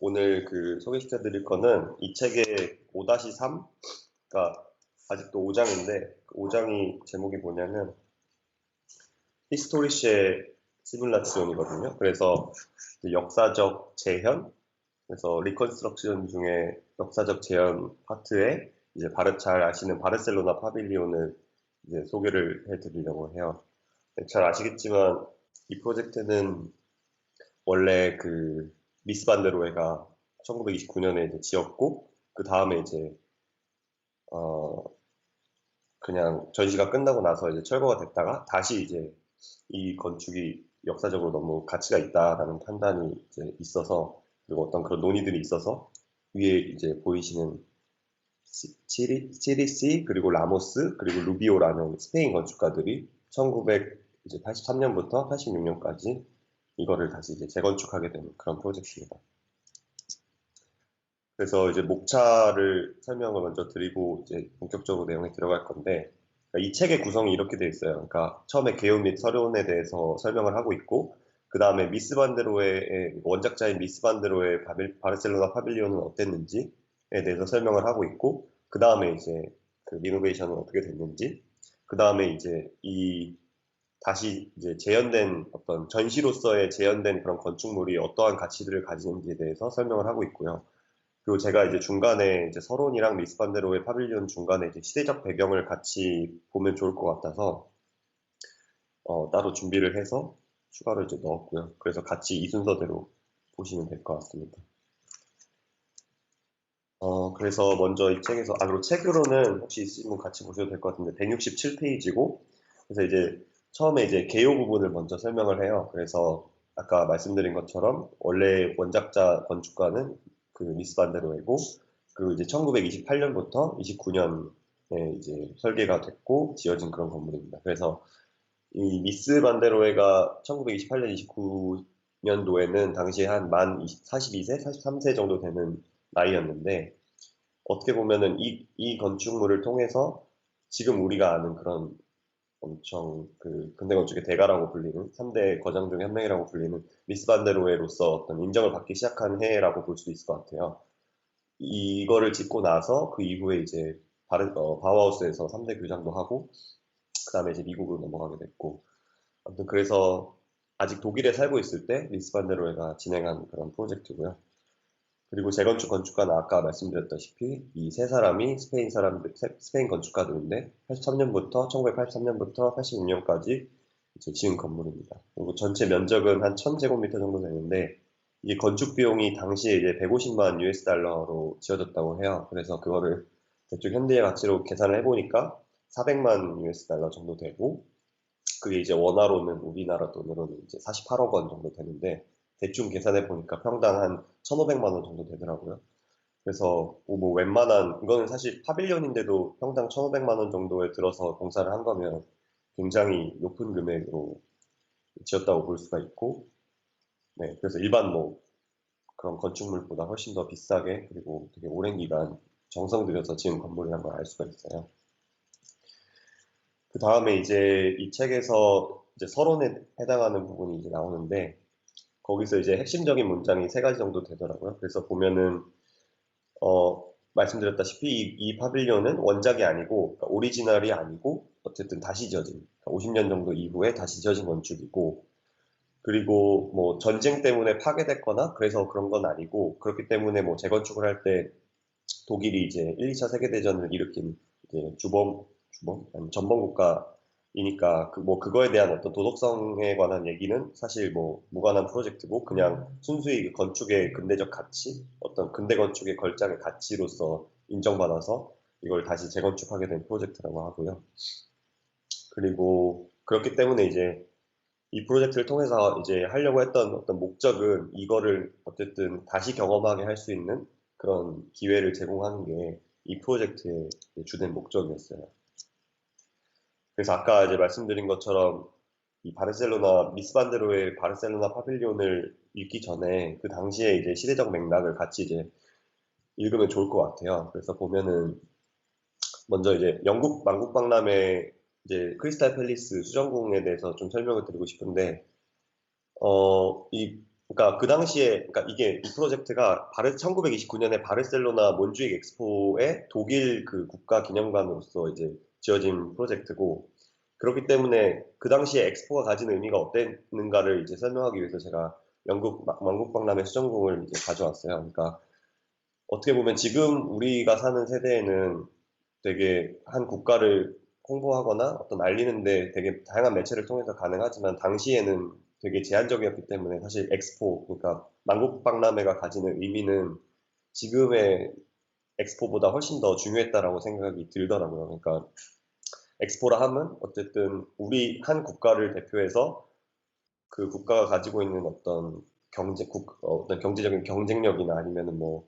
오늘 소개시켜 드릴 거는 이 책의 5-3, 그러니까 아직도 5장인데, 5장이 제목이 뭐냐면, 히스토리시의 시뮬라치온이거든요. 그래서 이제 역사적 재현, 그래서 리컨스트럭션 중에 역사적 재현 파트에 이제 잘 아시는 바르셀로나 파빌리온을 이제 소개를 해 드리려고 해요. 잘 아시겠지만, 이 프로젝트는 원래 미스 반데로에가 1929년에 이제 지었고, 그 다음에 이제, 어, 그냥 전시가 끝나고 나서 이제 철거가 됐다가 다시 이제 이 건축이 역사적으로 너무 가치가 있다라는 판단이 이제 있어서, 그리고 어떤 그런 논의들이 있어서 위에 이제 보이시는 치리시, 그리고 라모스, 그리고 루비오라는 스페인 건축가들이 1983년부터 86년까지 이거를 다시 이제 재건축하게 된 그런 프로젝트입니다. 그래서 이제 목차를 설명을 먼저 드리고 이제 본격적으로 내용에 들어갈 건데, 그러니까 이 책의 구성이 이렇게 되어 있어요. 그러니까 처음에 개요 및 서론에 대해서 설명을 하고 있고, 그 다음에 미스 반데로의 원작자인 미스 반데로의 바르셀로나 파빌리온은 어땠는지에 대해서 설명을 하고 있고, 그 다음에 이제 그 리노베이션은 어떻게 됐는지, 그 다음에 이제 다시 이제 재현된 어떤 전시로서의 재현된 그런 건축물이 어떠한 가치들을 가지는지에 대해서 설명을 하고 있고요. 그리고 제가 이제 중간에 이제 서론이랑 미스 반데로의 파빌리온 중간에 이제 시대적 배경을 같이 보면 좋을 것 같아서 따로 준비를 해서 추가로 이제 넣었고요. 그래서 같이 이 순서대로 보시면 될 것 같습니다. 그래서 먼저 이 책에서, 그리고 책으로는 혹시 있으면 같이 보셔도 될 것 같은데 167페이지고, 그래서 이제 처음에 이제 개요 부분을 먼저 설명을 해요. 그래서 아까 말씀드린 것처럼 원래 원작자 건축가는 미스 반데로이고, 그리고 이제 1928년부터 29년에 이제 설계가 됐고 지어진 그런 건물입니다. 그래서 이 미스 반데로에가 1928년, 29년도에는 당시에 한 만 42세, 43세 정도 되는 나이였는데, 어떻게 보면은 이 건축물을 통해서 지금 우리가 아는 그런 엄청 근대 건축의 대가라고 불리는 3대 거장 중에 한 명이라고 불리는 미스 반데로에로서 어떤 인정을 받기 시작한 해라고 볼 수도 있을 것 같아요. 이거를 짓고 나서 그 이후에 이제 바우하우스에서 3대 교장도 하고, 그 다음에 이제 미국으로 넘어가게 됐고, 아무튼 그래서 아직 독일에 살고 있을 때 미스 반데로에가 진행한 그런 프로젝트고요. 그리고 재건축 건축가는 아까 말씀드렸다시피 이 세 사람이 스페인 건축가들인데 1983년부터 86년까지 이제 지은 건물입니다. 그리고 전체 면적은 한 1000제곱미터 정도 되는데, 이게 건축 비용이 당시에 이제 150만 US 달러로 지어졌다고 해요. 그래서 그거를 대충 현대의 가치로 계산을 해보니까 400만 US 달러 정도 되고, 그게 이제 원화로는 우리나라 돈으로는 이제 48억 원 정도 되는데, 대충 계산해 보니까 평당 한 1,500만 원 정도 되더라고요. 그래서 뭐 웬만한, 이거는 사실 파빌리온인데도 평당 1,500만 원 정도에 들어서 공사를 한 거면 굉장히 높은 금액으로 지었다고 볼 수가 있고, 네, 그래서 일반 뭐 그런 건축물보다 훨씬 더 비싸게, 그리고 되게 오랜 기간 정성 들여서 지은 건물이라는 걸 알 수가 있어요. 그 다음에 이제 이 책에서 이제 서론에 해당하는 부분이 이제 나오는데, 거기서 이제 핵심적인 문장이 세 가지 정도 되더라고요. 그래서 보면은, 말씀드렸다시피 이 파빌리온은 원작이 아니고, 그러니까 오리지널이 아니고, 어쨌든 다시 지어진, 그러니까 50년 정도 이후에 다시 지어진 건축이고, 그리고 뭐 전쟁 때문에 파괴됐거나 그래서 그런 건 아니고, 그렇기 때문에 뭐 재건축을 할 때 독일이 이제 1, 2차 세계대전을 일으킨 이제 아니 전범 국가이니까 뭐 그거에 대한 어떤 도덕성에 관한 얘기는 사실 뭐 무관한 프로젝트고, 그냥 순수히 그 건축의 근대적 가치, 어떤 근대 건축의 걸작의 가치로서 인정받아서 이걸 다시 재건축하게 된 프로젝트라고 하고요. 그리고 그렇기 때문에 이제 이 프로젝트를 통해서 이제 하려고 했던 어떤 목적은 이거를 어쨌든 다시 경험하게 할 수 있는 그런 기회를 제공하는 게 이 프로젝트의 주된 목적이었어요. 그래서 아까 이제 말씀드린 것처럼 이 미스 반데로의 바르셀로나 파빌리온을 읽기 전에 그 당시에 이제 시대적 맥락을 같이 이제 읽으면 좋을 것 같아요. 그래서 보면은 먼저 이제 영국 만국박람회 이제 크리스탈 팰리스 수정궁에 대해서 좀 설명을 드리고 싶은데, 이 그러니까 그 당시에, 그러니까 이게 이 프로젝트가 1929년에 바르셀로나 몬주익 엑스포의 독일 그 국가 기념관으로서 이제 지어진 프로젝트고, 그렇기 때문에 그 당시에 엑스포가 가진 의미가 어땠는가를 이제 설명하기 위해서 제가 영국 왕국박람회 수정공을 이제 가져왔어요. 그러니까 어떻게 보면 지금 우리가 사는 세대에는 되게 한 국가를 홍보하거나 어떤 알리는데 되게 다양한 매체를 통해서 가능하지만, 당시에는 되게 제한적이었기 때문에 사실 엑스포, 그러니까 만국박람회가 가지는 의미는 지금의 엑스포보다 훨씬 더 중요했다라고 생각이 들더라고요. 그러니까 엑스포라 하면 어쨌든 우리 한 국가를 대표해서 그 국가가 가지고 있는 어떤 어떤 경제적인 경쟁력이나 아니면은 뭐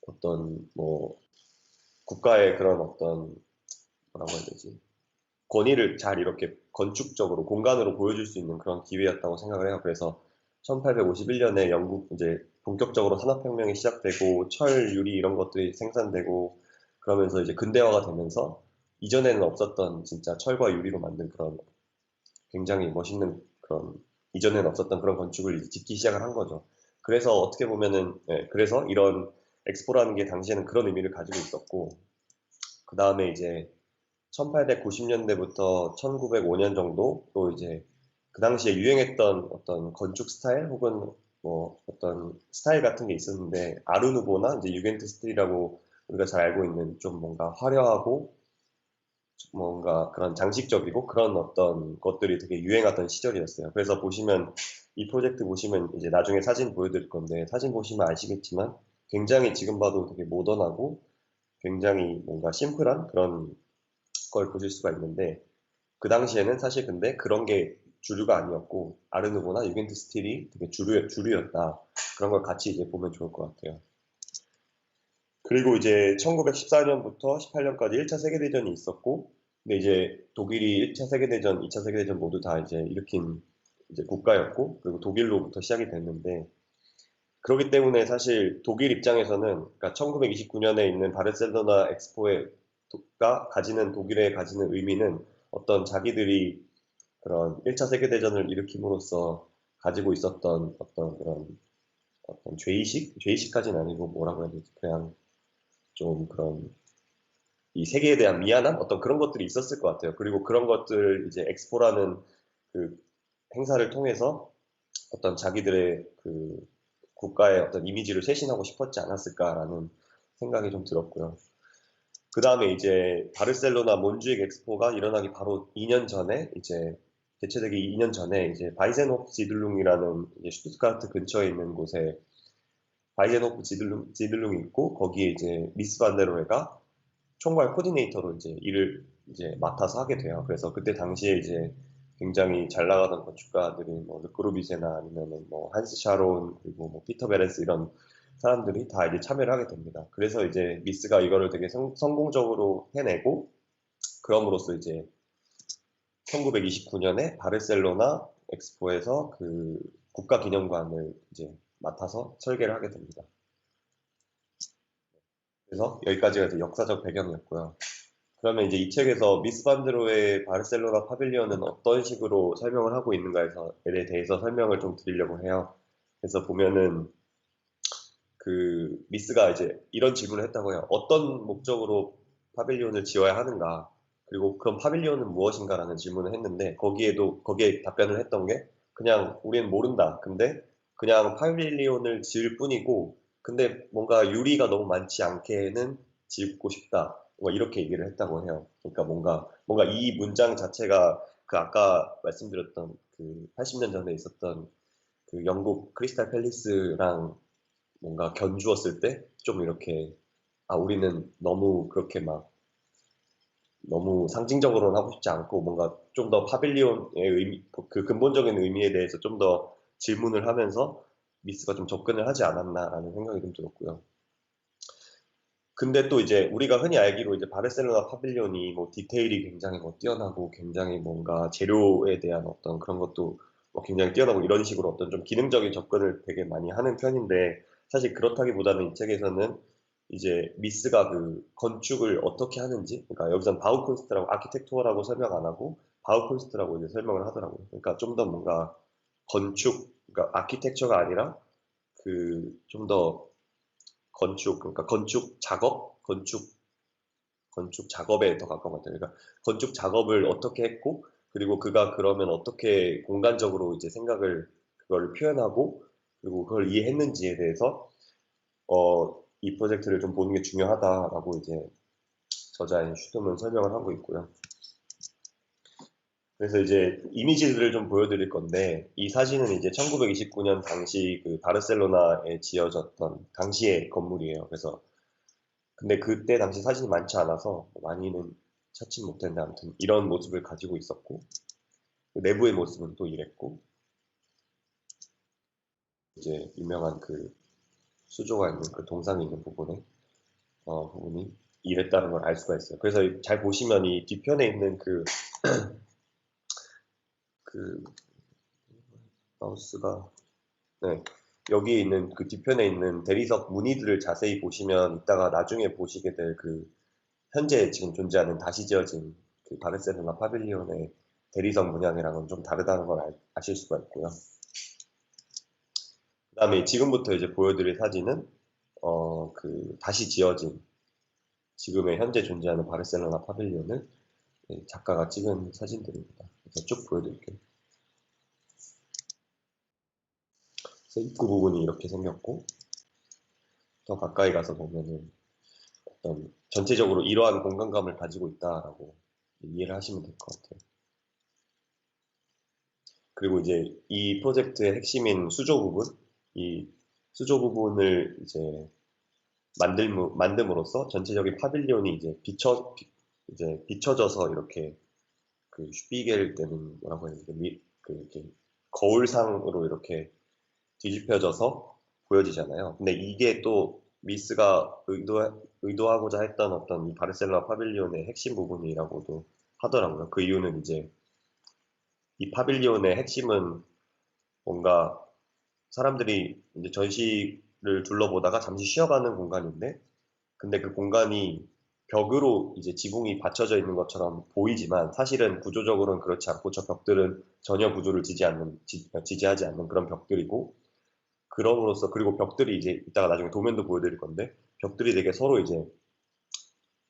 어떤 뭐 국가의 그런 어떤, 뭐라고 해야 되지? 권위를 잘 이렇게 건축적으로 공간으로 보여줄 수 있는 그런 기회였다고 생각을 해요. 그래서 1851년에 영국 이제 본격적으로 산업혁명이 시작되고 철, 유리 이런 것들이 생산되고 그러면서 이제 근대화가 되면서 이전에는 없었던 진짜 철과 유리로 만든 그런 굉장히 멋있는 그런, 이전에는 없었던 그런 건축을 이제 짓기 시작을 한 거죠. 그래서 어떻게 보면은, 그래서 이런 엑스포라는 게 당시에는 그런 의미를 가지고 있었고, 그 다음에 이제 1890년대부터 1905년 정도로 이제 그 당시에 유행했던 어떤 건축 스타일 혹은 뭐 어떤 스타일 같은 게 있었는데, 아르누보나 이제 유겐트 스틸이라고 우리가 잘 알고 있는 좀 뭔가 화려하고 뭔가 그런 장식적이고 그런 어떤 것들이 되게 유행하던 시절이었어요. 그래서 보시면 이 프로젝트 보시면 이제 나중에 사진 보여드릴 건데, 사진 보시면 아시겠지만 굉장히 지금 봐도 되게 모던하고 굉장히 뭔가 심플한 그런 걸 보실 수가 있는데, 그 당시에는 사실 근데 그런 게 주류가 아니었고 아르누보나 유겐트 스틸이 되게 주류였다. 그런 걸 같이 이제 보면 좋을 것 같아요. 그리고 이제 1914년부터 18년까지 1차 세계대전이 있었고, 근데 이제 독일이 1차 세계대전, 2차 세계대전 모두 다 이제 일으킨 이제 국가였고, 그리고 독일로부터 시작이 됐는데, 그렇기 때문에 사실 독일 입장에서는, 그러니까 1929년에 있는 바르셀로나 엑스포가 가지는, 독일에 가지는 의미는 어떤 자기들이 그런 1차 세계대전을 일으킴으로써 가지고 있었던 어떤 그런 어떤 죄의식? 죄의식까지는 아니고 뭐라고 해야 되지? 그냥 좀 그런 이 세계에 대한 미안함? 어떤 그런 것들이 있었을 것 같아요. 그리고 그런 것들 이제 엑스포라는 그 행사를 통해서 어떤 자기들의 그 국가의 어떤 이미지를 쇄신하고 싶었지 않았을까라는 생각이 좀 들었고요. 그 다음에 이제 바르셀로나 몬주익 엑스포가 일어나기 바로 2년 전에, 이제 개최되기 2년 전에 이제 바이젠호프 지들룽이라는 이제 슈투트가르트 근처에 있는 곳에 바이젠호프 지들룽이 있고, 거기에 이제 미스 반데로레가 총괄 코디네이터로 이제 일을 이제 맡아서 하게 돼요. 그래서 그때 당시에 이제 굉장히 잘 나가던 건축가들이 뭐 르꼬르비제나 아니면은 뭐 한스 샤론 그리고 뭐 피터 베렌스 이런 사람들이 다 이제 참여를 하게 됩니다. 그래서 이제 미스가 이거를 되게 성공적으로 해내고, 그럼으로써 이제 1929년에 바르셀로나 엑스포에서 그 국가기념관을 이제 맡아서 설계를 하게 됩니다. 그래서 여기까지가 이제 역사적 배경이었고요. 그러면 이제 이 책에서 미스 반드로의 바르셀로나 파빌리온은 어떤 식으로 설명을 하고 있는가에 대해서 설명을 좀 드리려고 해요. 그래서 보면은 그 미스가 이제 이런 질문을 했다고 해요. 어떤 목적으로 파빌리온을 지어야 하는가? 그리고 그럼 파빌리온은 무엇인가라는 질문을 했는데, 거기에 답변을 했던 게 그냥 우리는 모른다. 근데 그냥 파빌리온을 지을 뿐이고, 근데 뭔가 유리가 너무 많지 않게는 짓고 싶다. 뭐 이렇게 얘기를 했다고 해요. 그러니까 뭔가 이 문장 자체가 그 아까 말씀드렸던 그 80년 전에 있었던 그 영국 크리스탈 팰리스랑 뭔가 견주었을 때 좀 이렇게, 아, 우리는 너무 그렇게 막 너무 상징적으로는 하고 싶지 않고 뭔가 좀 더 파빌리온의 의미, 그 근본적인 의미에 대해서 좀 더 질문을 하면서 미스가 좀 접근을 하지 않았나라는 생각이 좀 들었고요. 근데 또 이제 우리가 흔히 알기로 이제 바르셀로나 파빌리온이 뭐 디테일이 굉장히 뭐 뛰어나고 굉장히 뭔가 재료에 대한 어떤 그런 것도 뭐 굉장히 뛰어나고 이런 식으로 어떤 좀 기능적인 접근을 되게 많이 하는 편인데, 사실 그렇다기보다는 이 책에서는 이제 미스가 그 건축을 어떻게 하는지, 그러니까 여기선 바우쿤스트라고 아키텍투어라고 설명 안 하고 바우쿤스트라고 이제 설명을 하더라고요. 그러니까 좀 더 뭔가 건축 그러니까 아키텍처가 아니라 그 좀 더 그러니까 건축 작업에 더 가까운 것 같아요. 그러니까 건축 작업을 어떻게 했고, 그리고 그가 그러면 어떻게 공간적으로 이제 그걸 표현하고, 그리고 그걸 이해했는지에 대해서, 이 프로젝트를 좀 보는 게 중요하다라고 이제 저자인 슈트는 설명을 하고 있고요. 그래서 이제 이미지들을 좀 보여드릴 건데, 이 사진은 이제 1929년 당시 그 바르셀로나에 지어졌던 당시의 건물이에요. 그래서 근데 그때 당시 사진이 많지 않아서 뭐 많이는 찾지 못했는데 아무튼 이런 모습을 가지고 있었고, 그 내부의 모습은 또 이랬고, 이제 유명한 그 수조가 있는 그 동상이 있는 부분이 이랬다는 걸 알 수가 있어요. 그래서 잘 보시면 이 뒤편에 있는 그 마우스가, 네, 여기 있는 그 뒤편에 있는 대리석 무늬들을 자세히 보시면 이따가 나중에 보시게 될 그 현재 지금 존재하는 다시 지어진 그 바르셀로나 파빌리온의 대리석 문양이랑은 좀 다르다는 걸 아실 수가 있고요. 그 다음에 지금부터 이제 보여드릴 사진은 그 다시 지어진 지금의 현재 존재하는 바르셀로나 파빌리온을 작가가 찍은 사진들입니다. 그래서 쭉 보여드릴게요. 그래서 입구 부분이 이렇게 생겼고, 더 가까이 가서 보면은 어떤 전체적으로 이러한 공간감을 가지고 있다라고 이해를 하시면 될 것 같아요. 그리고 이제 이 프로젝트의 핵심인 이 수조 부분을 이제 만듦으로써 전체적인 파빌리온이 이제 비춰져서 이렇게 그 슈피겔 때는 뭐라고 해야 되지? 이렇게 거울상으로 이렇게 뒤집혀져서 보여지잖아요. 근데 이게 또 미스가 의도하고자 했던 어떤 이 바르셀로나 파빌리온의 핵심 부분이라고도 하더라고요. 그 이유는 이제 이 파빌리온의 핵심은 뭔가 사람들이 이제 전시를 둘러보다가 잠시 쉬어가는 공간인데, 근데 그 공간이 벽으로 이제 지붕이 받쳐져 있는 것처럼 보이지만 사실은 구조적으로는 그렇지 않고 저 벽들은 전혀 구조를 지지하지 않는 그런 벽들이고, 그럼으로써 그리고 벽들이 이제 이따가 나중에 도면도 보여드릴 건데 벽들이 되게 서로 이제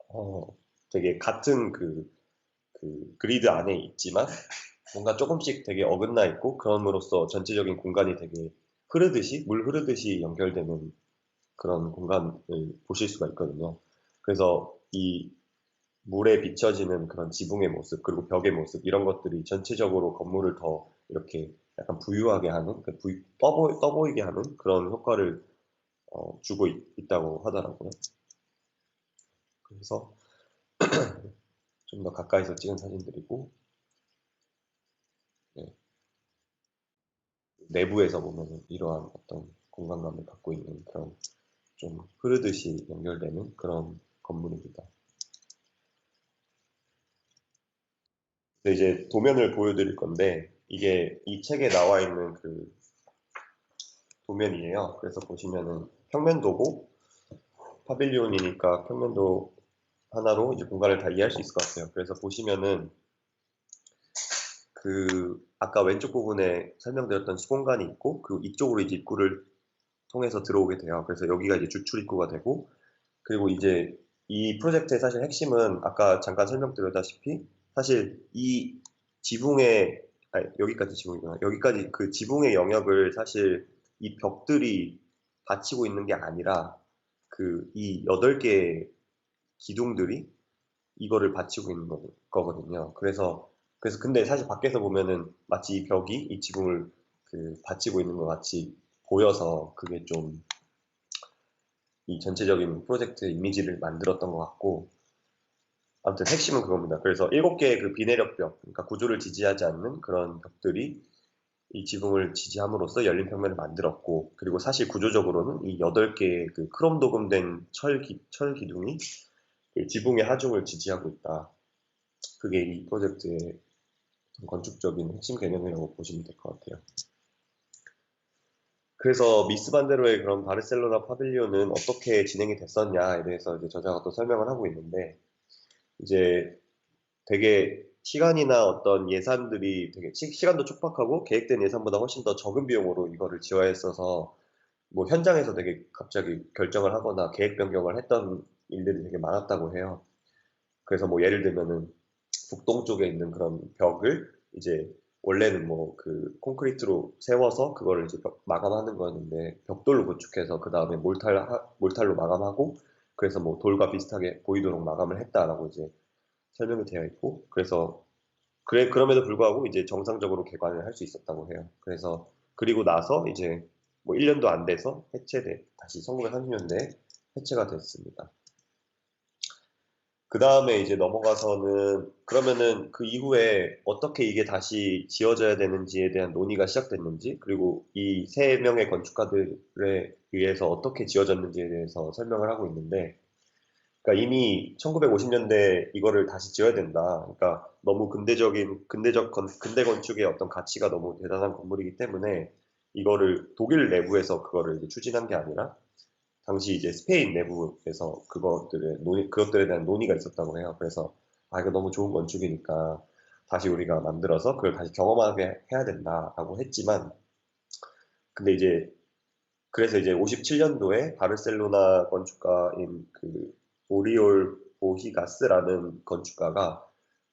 어, 되게 같은 그 그리드 안에 있지만 뭔가 조금씩 되게 어긋나 있고, 그럼으로써 전체적인 공간이 되게 물 흐르듯이 연결되는 그런 공간을 보실 수가 있거든요. 그래서 이 물에 비춰지는 그런 지붕의 모습, 그리고 벽의 모습, 이런 것들이 전체적으로 건물을 더 이렇게 약간 부유하게 하는, 떠보이게 하는 그런 효과를 주고 있다고 하더라고요. 그래서 좀 더 가까이서 찍은 사진들이고, 네, 내부에서 보면 이러한 어떤 공간감을 갖고 있는 그런 좀 흐르듯이 연결되는 그런 건물입니다. 근데 이제 도면을 보여드릴 건데 이게 이 책에 나와 있는 그 도면이에요. 그래서 보시면은 평면도고 파빌리온이니까 평면도 하나로 이제 공간을 다 이해할 수 있을 것 같아요. 그래서 보시면은 그 아까 왼쪽 부분에 설명드렸던 수공간이 있고, 그리고 이쪽으로 이제 입구를 통해서 들어오게 돼요. 그래서 여기가 이제 주출 입구가 되고, 그리고 이제 이 프로젝트의 사실 핵심은 아까 잠깐 설명드렸다시피 사실 이 지붕의 여기까지 지붕이구나. 여기까지 그 지붕의 영역을 사실 이 벽들이 받치고 있는 게 아니라 그 이 8개의 기둥들이 이거를 받치고 있는 거거든요. 그래서 근데 사실 밖에서 보면은 마치 이 벽이 이 지붕을 받치고 있는 것 같이 보여서 그게 좀 이 전체적인 프로젝트 이미지를 만들었던 것 같고, 아무튼 핵심은 그겁니다. 그래서 7개의 그 비내력벽, 그러니까 구조를 지지하지 않는 그런 벽들이 이 지붕을 지지함으로써 열린 평면을 만들었고, 그리고 사실 구조적으로는 이 8개의 그 크롬 도금된 철 기둥이 그 지붕의 하중을 지지하고 있다. 그게 이 프로젝트의 건축적인 핵심 개념이라고 보시면 될 것 같아요. 그래서 미스 반데로의 그런 바르셀로나 파빌리온은 어떻게 진행이 됐었냐에 대해서 이제 저자가 또 설명을 하고 있는데, 이제 되게 시간이나 어떤 예산들이 되게 시간도 촉박하고 계획된 예산보다 훨씬 더 적은 비용으로 이거를 지어야 했어서 뭐 현장에서 되게 갑자기 결정을 하거나 계획 변경을 했던 일들이 되게 많았다고 해요. 그래서 뭐 예를 들면은 북동쪽에 있는 그런 벽을 이제 원래는 뭐 그 콘크리트로 세워서 그거를 이제 마감하는 거였는데 벽돌로 구축해서 그 다음에 몰탈로 마감하고 그래서 뭐 돌과 비슷하게 보이도록 마감을 했다라고 이제 설명이 되어 있고 그래서 그럼에도 불구하고 이제 정상적으로 개관을 할 수 있었다고 해요. 그래서 그리고 나서 이제 뭐 1년도 안 돼서 다시 1930년대에 해체가 됐습니다. 그 다음에 이제 넘어가서는 그러면은 그 이후에 어떻게 이게 다시 지어져야 되는지에 대한 논의가 시작됐는지 그리고 이 세 명의 건축가들에 의해서 어떻게 지어졌는지에 대해서 설명을 하고 있는데 그러니까 이미 1950년대 이거를 다시 지어야 된다. 그러니까 너무 근대 건축의 어떤 가치가 너무 대단한 건물이기 때문에 이거를 독일 내부에서 그거를 이제 추진한 게 아니라 당시 이제 스페인 내부에서 그것들에 대한 논의가 있었다고 해요. 그래서 아 이거 너무 좋은 건축이니까 다시 우리가 만들어서 그걸 다시 경험하게 해야 된다라고 했지만 근데 이제 그래서 이제 57년도에 바르셀로나 건축가인 그 오리올 보히가스라는 건축가가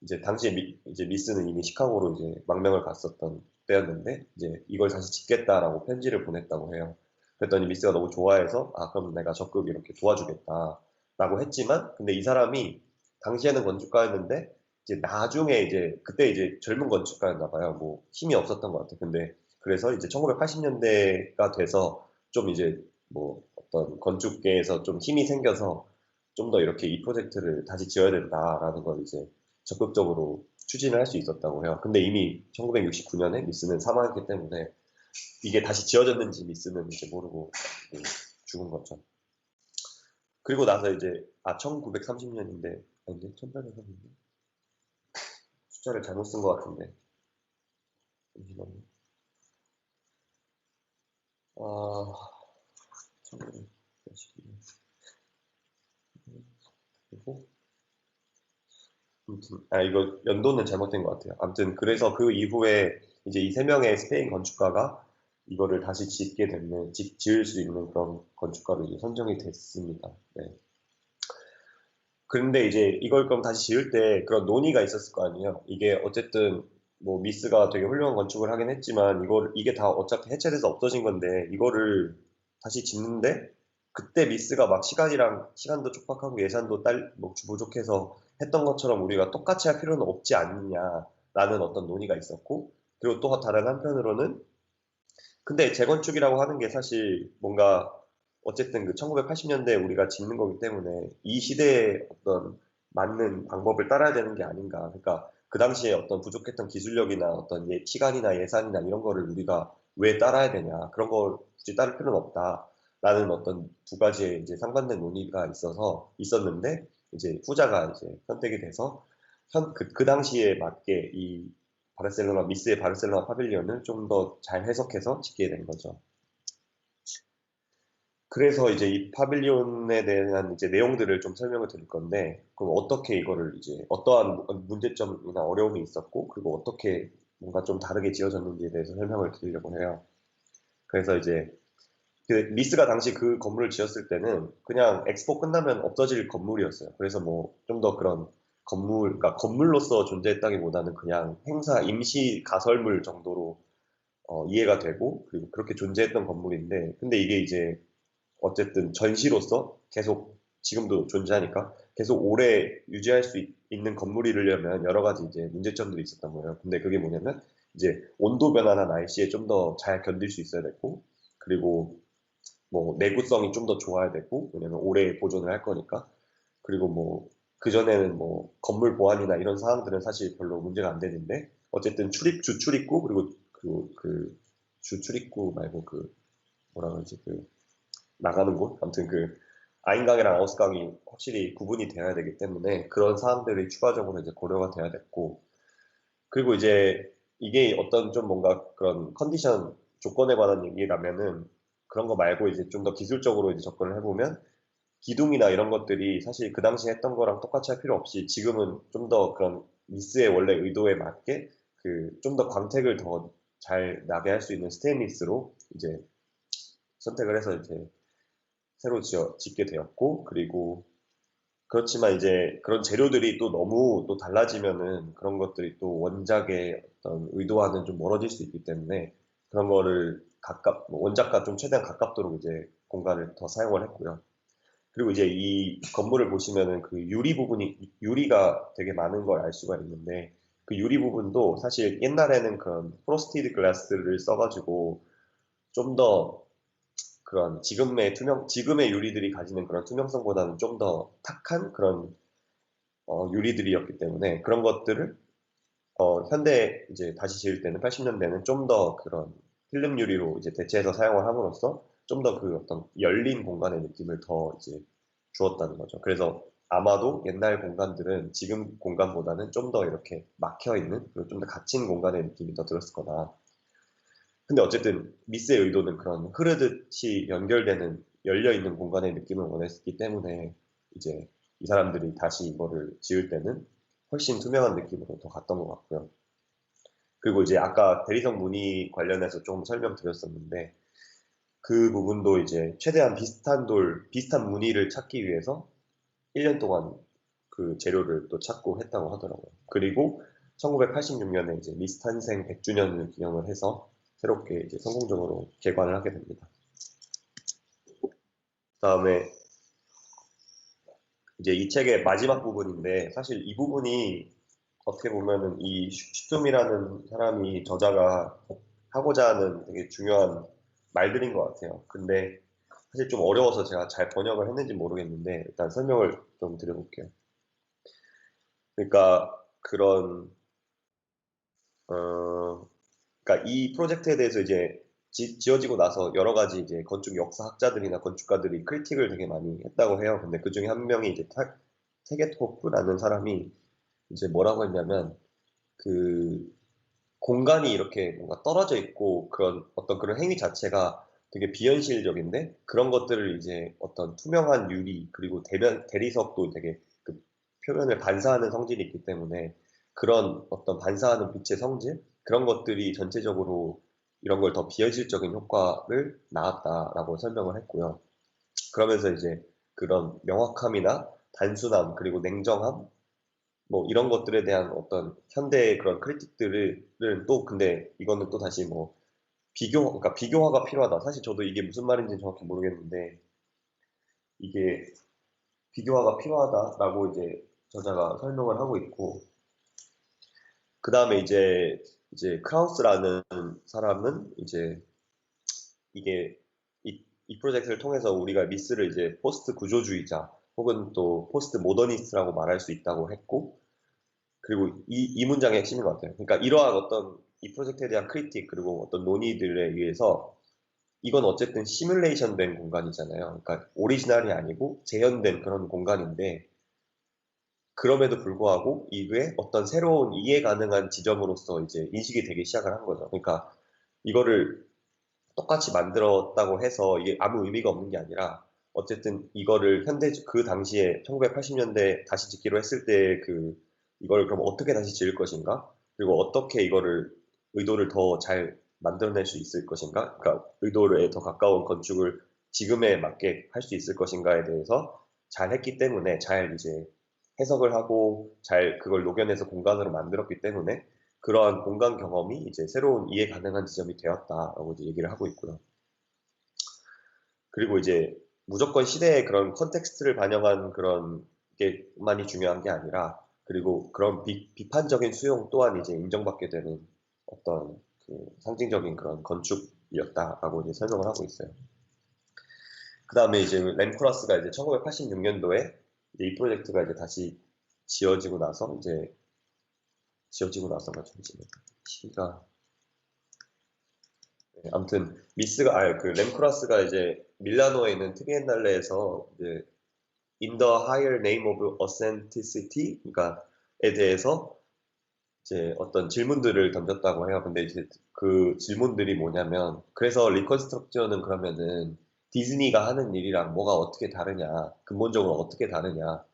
이제 당시에 이제 미스는 이미 시카고로 이제 망명을 갔었던 때였는데 이제 이걸 다시 짓겠다라고 편지를 보냈다고 해요. 그랬더니 미스가 너무 좋아해서 아 그럼 내가 적극 이렇게 도와주겠다라고 했지만 근데 이 사람이 당시에는 건축가였는데 이제 나중에 이제 그때 이제 젊은 건축가였나 봐요. 뭐 힘이 없었던 것 같아요. 근데 그래서 이제 1980년대가 돼서 좀 이제 뭐 어떤 건축계에서 좀 힘이 생겨서 좀 더 이렇게 이 프로젝트를 다시 지어야 된다라는 걸 이제 적극적으로 추진을 할 수 있었다고 해요. 근데 이미 1969년에 미스는 사망했기 때문에 이게 다시 지어졌는지 미스는 이제 모르고 죽은 거죠. 그리고 나서 이제 1930년인데 아닌데 1830년 숫자를 잘못 쓴 것 같은데 잠시만요. 아 1980년 그리고 아무튼 이거 연도는 잘못된 것 같아요. 아무튼 그래서 그 이후에 이제 이 세 명의 스페인 건축가가 이거를 다시 지을 수 있는 그런 건축가로 이제 선정이 됐습니다. 네. 그런데 이제 이걸 그럼 다시 지을 때 그런 논의가 있었을 거 아니에요. 이게 어쨌든 뭐 미스가 되게 훌륭한 건축을 하긴 했지만 이게 다 어차피 해체돼서 없어진 건데 이거를 다시 짓는데 그때 미스가 막 시간도 촉박하고 예산도 뭐 부족해서 했던 것처럼 우리가 똑같이 할 필요는 없지 않느냐라는 어떤 논의가 있었고 그리고 또 다른 한편으로는 근데 재건축이라고 하는 게 사실 뭔가 어쨌든 그 1980년대에 우리가 짓는 거기 때문에 이 시대에 어떤 맞는 방법을 따라야 되는 게 아닌가. 그러니까 그 당시에 어떤 부족했던 기술력이나 어떤 시간이나 예산이나 이런 거를 우리가 왜 따라야 되냐. 그런 걸 굳이 따를 필요는 없다. 라는 어떤 두 가지의 이제 상반된 논의가 있었는데 이제 후자가 이제 선택이 돼서 그 당시에 맞게 이 미스의 바르셀로나 파빌리언을 좀 더 잘 해석해서 짓게 된 거죠. 그래서 이제 이 파빌리온에 대한 이제 내용들을 좀 설명을 드릴 건데, 그럼 어떻게 이거를 이제 어떠한 문제점이나 어려움이 있었고, 그리고 어떻게 뭔가 좀 다르게 지어졌는지에 대해서 설명을 드리려고 해요. 그래서 이제 그 미스가 당시 그 건물을 지었을 때는 그냥 엑스포 끝나면 없어질 건물이었어요. 그래서 뭐 좀 더 그런 그러니까 건물로서 존재했다기보다는 그냥 임시 가설물 정도로 이해가 되고 그리고 그렇게 존재했던 건물인데 근데 이게 이제 어쨌든 전시로서 계속 지금도 존재하니까 계속 오래 유지할 수 있는 건물이려면 여러 가지 이제 문제점들이 있었던 거예요. 근데 그게 뭐냐면 이제 온도 변화나 날씨에 좀 더 잘 견딜 수 있어야 되고 그리고 뭐 내구성이 좀 더 좋아야 되고 왜냐면 오래 보존을 할 거니까 그리고 뭐 그전에는 뭐 건물 보안이나 이런 사항들은 사실 별로 문제가 안 되는데 어쨌든 주출입구 그리고 그 주출입구 말고 그 뭐라 그러지 그 나가는 곳 아무튼 그 아인강이랑 아우스강이 확실히 구분이 되어야 되기 때문에 그런 사항들이 추가적으로 이제 고려가 돼야 됐고 그리고 이제 이게 어떤 좀 뭔가 그런 컨디션 조건에 관한 얘기라면은 그런 거 말고 이제 좀 더 기술적으로 이제 접근을 해보면 기둥이나 이런 것들이 사실 그 당시에 했던 거랑 똑같이 할 필요 없이 지금은 좀 더 그런 미스의 원래 의도에 맞게 그 좀 더 광택을 더 잘 나게 할 수 있는 스테인리스로 이제 선택을 해서 이제 새로 짓게 되었고, 그리고 그렇지만 이제 그런 재료들이 또 너무 또 달라지면은 그런 것들이 또 원작의 어떤 의도와는 좀 멀어질 수 있기 때문에 그런 거를 뭐 원작과 좀 최대한 가깝도록 이제 공간을 더 사용을 했고요. 그리고 이제 이 건물을 보시면은 그 유리가 되게 많은 걸 알 수가 있는데, 그 유리 부분도 사실 옛날에는 그런 프로스티드 글라스를 써가지고 좀 더 그런 지금의 유리들이 가지는 그런 투명성보다는 좀 더 탁한 그런 유리들이었기 때문에 그런 것들을 현대 이제 다시 지을 때는 80년대는 좀 더 그런 필름 유리로 이제 대체해서 사용을 함으로써 좀 더 그 어떤 열린 공간의 느낌을 더 이제 주었다는 거죠. 그래서 아마도 옛날 공간들은 지금 공간보다는 좀 더 이렇게 막혀 있는, 그리고 좀 더 갇힌 공간의 느낌이 더 들었을 거다. 근데 어쨌든 미스의 의도는 그런 흐르듯이 연결되는 열려 있는 공간의 느낌을 원했기 때문에 이제 이 사람들이 다시 이거를 지을 때는 훨씬 투명한 느낌으로 더 갔던 것 같고요. 그리고 이제 아까 대리석 무늬 관련해서 조금 설명드렸었는데, 그 부분도 이제 최대한 비슷한 무늬를 찾기 위해서 1년 동안 그 재료를 또 찾고 했다고 하더라고요. 그리고 1986년에 이제 미스 탄생 100주년을 기념을 해서 새롭게 이제 성공적으로 개관을 하게 됩니다. 그다음에 이제 이 책의 마지막 부분인데, 사실 이 부분이 어떻게 보면은 이 슈툼이라는 사람이 저자가 하고자 하는 되게 중요한 말들인 것 같아요. 근데 사실 좀 어려워서 제가 잘 번역을 했는지 모르겠는데 일단 설명을 좀 드려볼게요. 그러니까 어, 그러니까 이 프로젝트에 대해서 이제 지어지고 나서 여러 가지 이제 건축 역사학자들이나 건축가들이 크리틱을 되게 많이 했다고 해요. 근데 그 중에 한 명이 이제 테게토프라는 사람이 이제 뭐라고 했냐면, 그 공간이 이렇게 뭔가 떨어져 있고 그런 행위 자체가 되게 비현실적인데, 그런 것들을 이제 어떤 투명한 유리 그리고 대리석도 되게 그 표면을 반사하는 성질이 있기 때문에 그런 어떤 반사하는 빛의 성질, 그런 것들이 전체적으로 이런 걸 더 비현실적인 효과를 낳았다라고 설명을 했고요. 그러면서 이제 그런 명확함이나 단순함 그리고 냉정함, 뭐 이런 것들에 대한 어떤 현대의 그런 크리틱들을 또, 근데 이거는 또 다시 뭐 그러니까 비교화가 필요하다. 사실 저도 이게 무슨 말인지 정확히 모르겠는데, 이게 비교화가 필요하다라고 이제 저자가 설명을 하고 있고, 그 다음에 이제 크라우스라는 사람은 이제 이게 이 프로젝트를 통해서 우리가 미스를 이제 포스트 구조주의자 혹은 또 포스트 모더니스트라고 말할 수 있다고 했고, 그리고 이 문장의 핵심인 것 같아요. 그러니까 이러한 어떤 이 프로젝트에 대한 크리틱 그리고 어떤 논의들에 의해서 이건 어쨌든 시뮬레이션 된 공간이잖아요. 그러니까 오리지널이 아니고 재현된 그런 공간인데, 그럼에도 불구하고 이게 어떤 새로운 이해 가능한 지점으로서 이제 인식이 되기 시작을 한 거죠. 그러니까 이거를 똑같이 만들었다고 해서 이게 아무 의미가 없는 게 아니라, 어쨌든 이거를 그 당시에 1980년대 다시 짓기로 했을 때 이걸 그럼 어떻게 다시 지을 것인가? 그리고 어떻게 이거를 의도를 더 잘 만들어낼 수 있을 것인가? 그러니까 의도에 더 가까운 건축을 지금에 맞게 할 수 있을 것인가에 대해서 잘 했기 때문에, 잘 이제 해석을 하고 잘 그걸 녹여내서 공간으로 만들었기 때문에 그러한 공간 경험이 이제 새로운 이해 가능한 지점이 되었다라고 이제 얘기를 하고 있고요. 그리고 이제 무조건 시대의 그런 컨텍스트를 반영한 그런 게만이 중요한 게 아니라, 그리고 그런 비판적인 수용 또한 이제 인정받게 되는 어떤 그 상징적인 그런 건축이었다라고 이제 설명을 하고 있어요. 그 다음에 이제 램코라스가 이제 1986년도에 이제 이 프로젝트가 이제 다시 지어지고 나서가 잠시만요. 시가 아무튼 그 램코라스가 이제 밀라노에 있는 트리엔날레에서 이제 In the Higher Name of Authenticity, 그러니까에 대해서 이제 어떤 질문들을 던졌다고 해요. 근데 이제 그 질문들이 뭐냐면, 그래서 리컨스트럭션은 그러면은 디즈니가 하는 일이랑 뭐가 어떻게 다르냐, 근본적으로 어떻게 다르냐.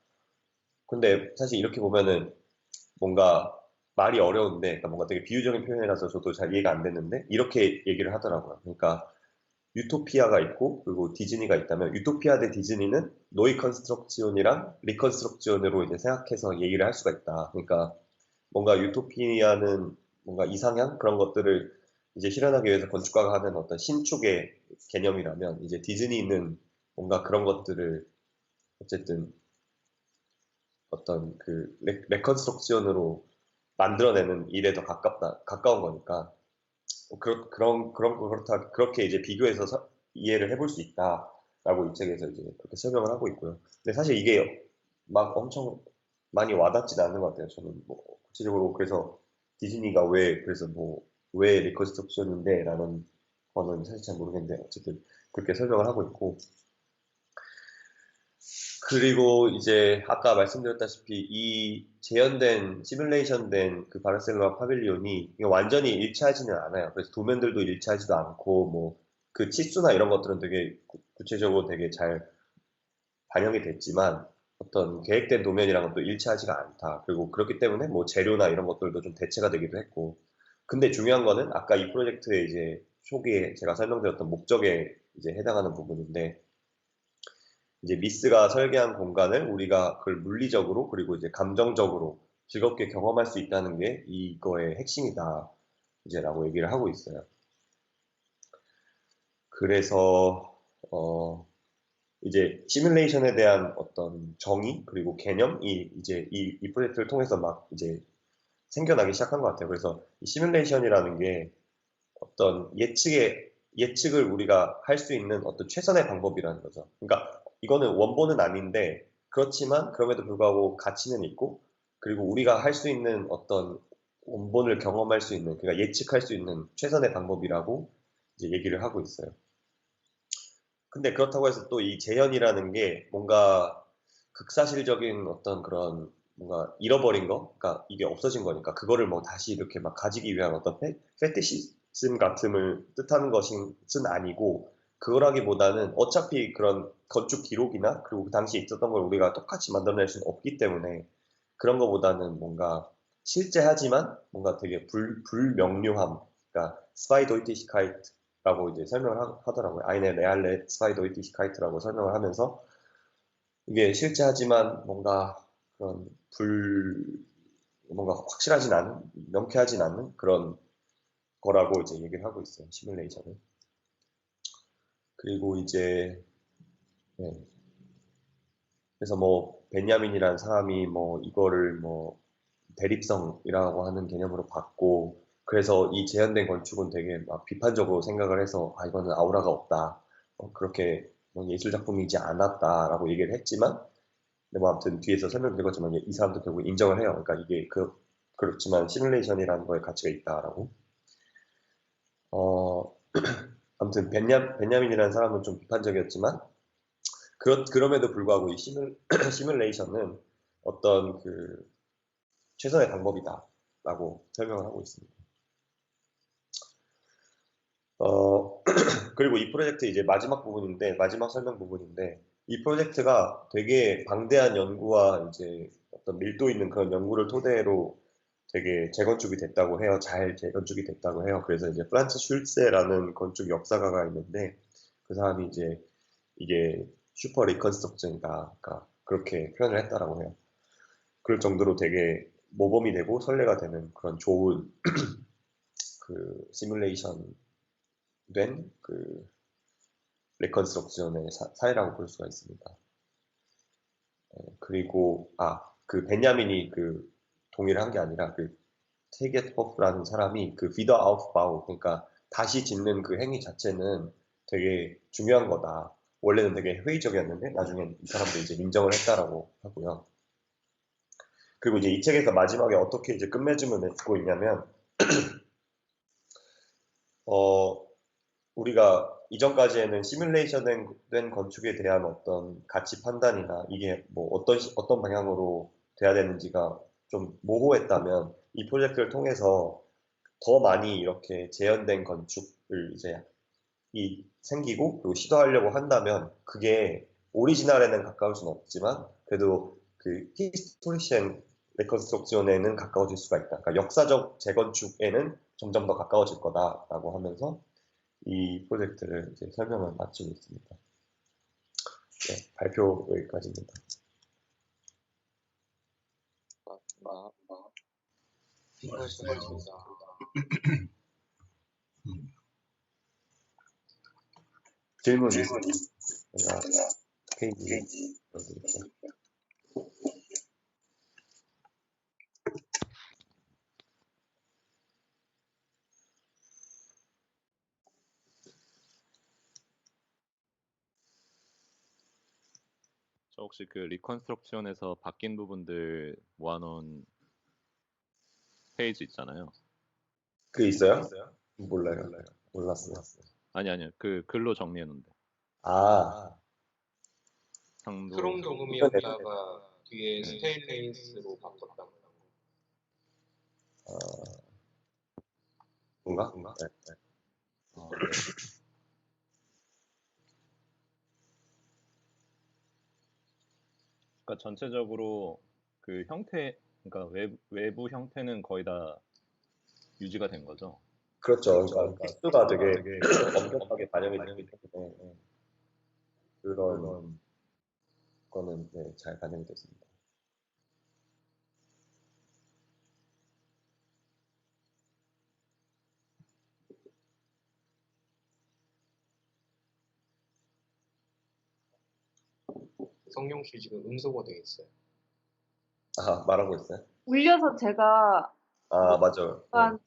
근데 사실 이렇게 보면은 뭔가 말이 어려운데, 그러니까 뭔가 되게 비유적인 표현이라서 저도 잘 이해가 안 됐는데, 이렇게 얘기를 하더라고요. 그러니까 유토피아가 있고, 그리고 디즈니가 있다면, 유토피아 대 디즈니는 노이 컨스트럭지온이랑 리컨스트럭지온으로 이제 생각해서 얘기를 할 수가 있다. 그러니까 뭔가 유토피아는 뭔가 이상향 그런 것들을 이제 실현하기 위해서 건축가가 하는 어떤 신축의 개념이라면, 이제 디즈니는 뭔가 그런 것들을 어쨌든 어떤 그 레컨스트럭션으로 만들어내는 일에 더 가까운 거니까 그렇다 그렇게 이제 비교해서 이해를 해볼 수 있다라고 이 책에서 이제 그렇게 설명을 하고 있고요. 근데 사실 이게 막 엄청 많이 와닿지는 않는 것 같아요. 저는 뭐 구체적으로 그래서 디즈니가 왜 그래서 뭐 왜 리컨스트럭션인데라는 거는 사실 잘 모르겠는데 어쨌든 그렇게 설명을 하고 있고 그리고 이제 아까 말씀드렸다시피 이 재현된 시뮬레이션된 그 바르셀로나 파빌리온이 이게 완전히 일치하지는 않아요. 그래서 도면들도 일치하지도 않고 뭐 그 치수나 이런 것들은 되게 구체적으로 되게 잘 반영이 됐지만 어떤 계획된 도면이랑은 또 일치하지가 않다. 그리고 그렇기 때문에 뭐 재료나 이런 것들도 좀 대체가 되기도 했고. 근데 중요한 거는 아까 이 프로젝트의 이제 초기에 제가 설명드렸던 목적에 이제 해당하는 부분인데 이제 미스가 설계한 공간을 우리가 그걸 물리적으로 그리고 이제 감정적으로 즐겁게 경험할 수 있다는 게 이거의 핵심이다. 이제라고 얘기를 하고 있어요. 그래서 이제 시뮬레이션에 대한 어떤 정의 그리고 개념이 이제 이 프로젝트를 통해서 막 이제 생겨나기 시작한 것 같아요. 그래서 이 시뮬레이션이라는 게 어떤 예측을 우리가 할 수 있는 어떤 최선의 방법이라는 거죠. 그러니까 이거는 원본은 아닌데 그렇지만 그럼에도 불구하고 가치는 있고 그리고 우리가 할 수 있는 어떤 원본을 경험할 수 있는 그러니까 예측할 수 있는 최선의 방법이라고 이제 얘기를 하고 있어요. 근데 그렇다고 해서 또 이 재현이라는 게 뭔가 극사실적인 어떤 그런 뭔가 잃어버린 거, 그러니까 이게 없어진 거니까 그거를 뭐 다시 이렇게 막 가지기 위한 어떤 페티시즘 같음을 뜻하는 것은 아니고 그거라기보다는 어차피 그런 건축 기록이나 그리고 그 당시에 있었던 걸 우리가 똑같이 만들어낼 수는 없기 때문에 그런 거보다는 뭔가 실제하지만 뭔가 되게 불명료함, 그러니까 스파이도이티시카이트라고 이제 설명을 하더라고요. 아이네 레알레 스파이도이티시카이트라고 설명을 하면서 이게 실제하지만 뭔가 그런 뭔가 확실하진 않은, 명쾌하진 않는 그런 거라고 이제 얘기를 하고 있어요. 시뮬레이션은. 그리고 이제, 네. 그래서 뭐, 베냐민이라는 사람이 뭐, 이거를 뭐, 대립성이라고 하는 개념으로 봤고, 그래서 이 재현된 건축은 되게 막 비판적으로 생각을 해서, 아, 이거는 아우라가 없다. 그렇게 뭐 예술작품이지 않았다라고 얘기를 했지만, 근데 뭐 아무튼 뒤에서 설명드린 것처럼 이 사람도 결국 인정을 해요. 그러니까 이게 그렇지만 시뮬레이션이라는 거에 가치가 있다라고. 어, 아무튼 베냐민이라는 사람은 좀 비판적이었지만 그럼에도 불구하고 이 시뮬레이션은 어떤 그 최선의 방법이다라고 설명을 하고 있습니다. 그리고 이 프로젝트 이제 마지막 설명 부분인데 이 프로젝트가 되게 방대한 연구와 이제 어떤 밀도 있는 그런 연구를 토대로 되게 재건축이 됐다고 해요. 잘 재건축이 됐다고 해요. 그래서 이제 프란츠 슐세라는 건축 역사가가 있는데 그 사람이 이제 이게 슈퍼 리컨스트럭션이다. 그러니까 그렇게 표현을 했다라고 해요. 그럴 정도로 되게 모범이 되고 선례가 되는 그런 좋은 그 시뮬레이션 된 그 리컨스트럭션의 사례라고 볼 수가 있습니다. 그리고 그 베냐민이 그 동의를 한 게 아니라 그 테게트호프라는 사람이 그 비더 아우프바우 그러니까 다시 짓는 그 행위 자체는 되게 중요한 거다. 원래는 되게 회의적이었는데 나중엔 이 사람도 이제 인정을 했다라고 하고요. 그리고 이제 이 책에서 마지막에 어떻게 이제 끝맺음을 맺고 있냐면 어 우리가 이전까지에는 시뮬레이션 된 건축에 대한 어떤 가치 판단이나 이게 뭐 어떤 방향으로 돼야 되는지가 좀 모호했다면 이 프로젝트를 통해서 더 많이 이렇게 재현된 건축을 이제 생기고 그리고 시도하려고 한다면 그게 오리지널에는 가까울 수는 없지만 그래도 그 히스토리시엔 레컨스트럭션에는 가까워질 수가 있다. 그러니까 역사적 재건축에는 점점 더 가까워질 거다라고 하면서 이 프로젝트를 이제 설명을 마치고 있습니다. 네, 발표 여기까지입니다. 수고하셨습니다. 질문 있으면 제가 페이지 넣어드릴게요. 저 혹시 그 리컨스트럭션에서 바뀐 부분들 모아놓은 페이지 있잖아요. 그 있어요? 몰라요. 몰랐어요. 아니요. 그 글로 정리해놓은데. 아, 상도. 크롬 도금이었다가 뒤에 스테인레스로 바꿨다고. 뭔가? 네. 네. 그러니까 전체적으로 그 형태, 그러니까 외부 형태는 거의 다 유지가 된 거죠. 그렇죠. 그러니까 기수가 되게 엄격하게 반영이 됐기 때문에 그런 거는 네, 잘 반영이 됐습니다. 성룡 씨 지금 음소거 돼 있어요. 아, 말하고 있어요? 울려서 제가 아, 맞아요. 약간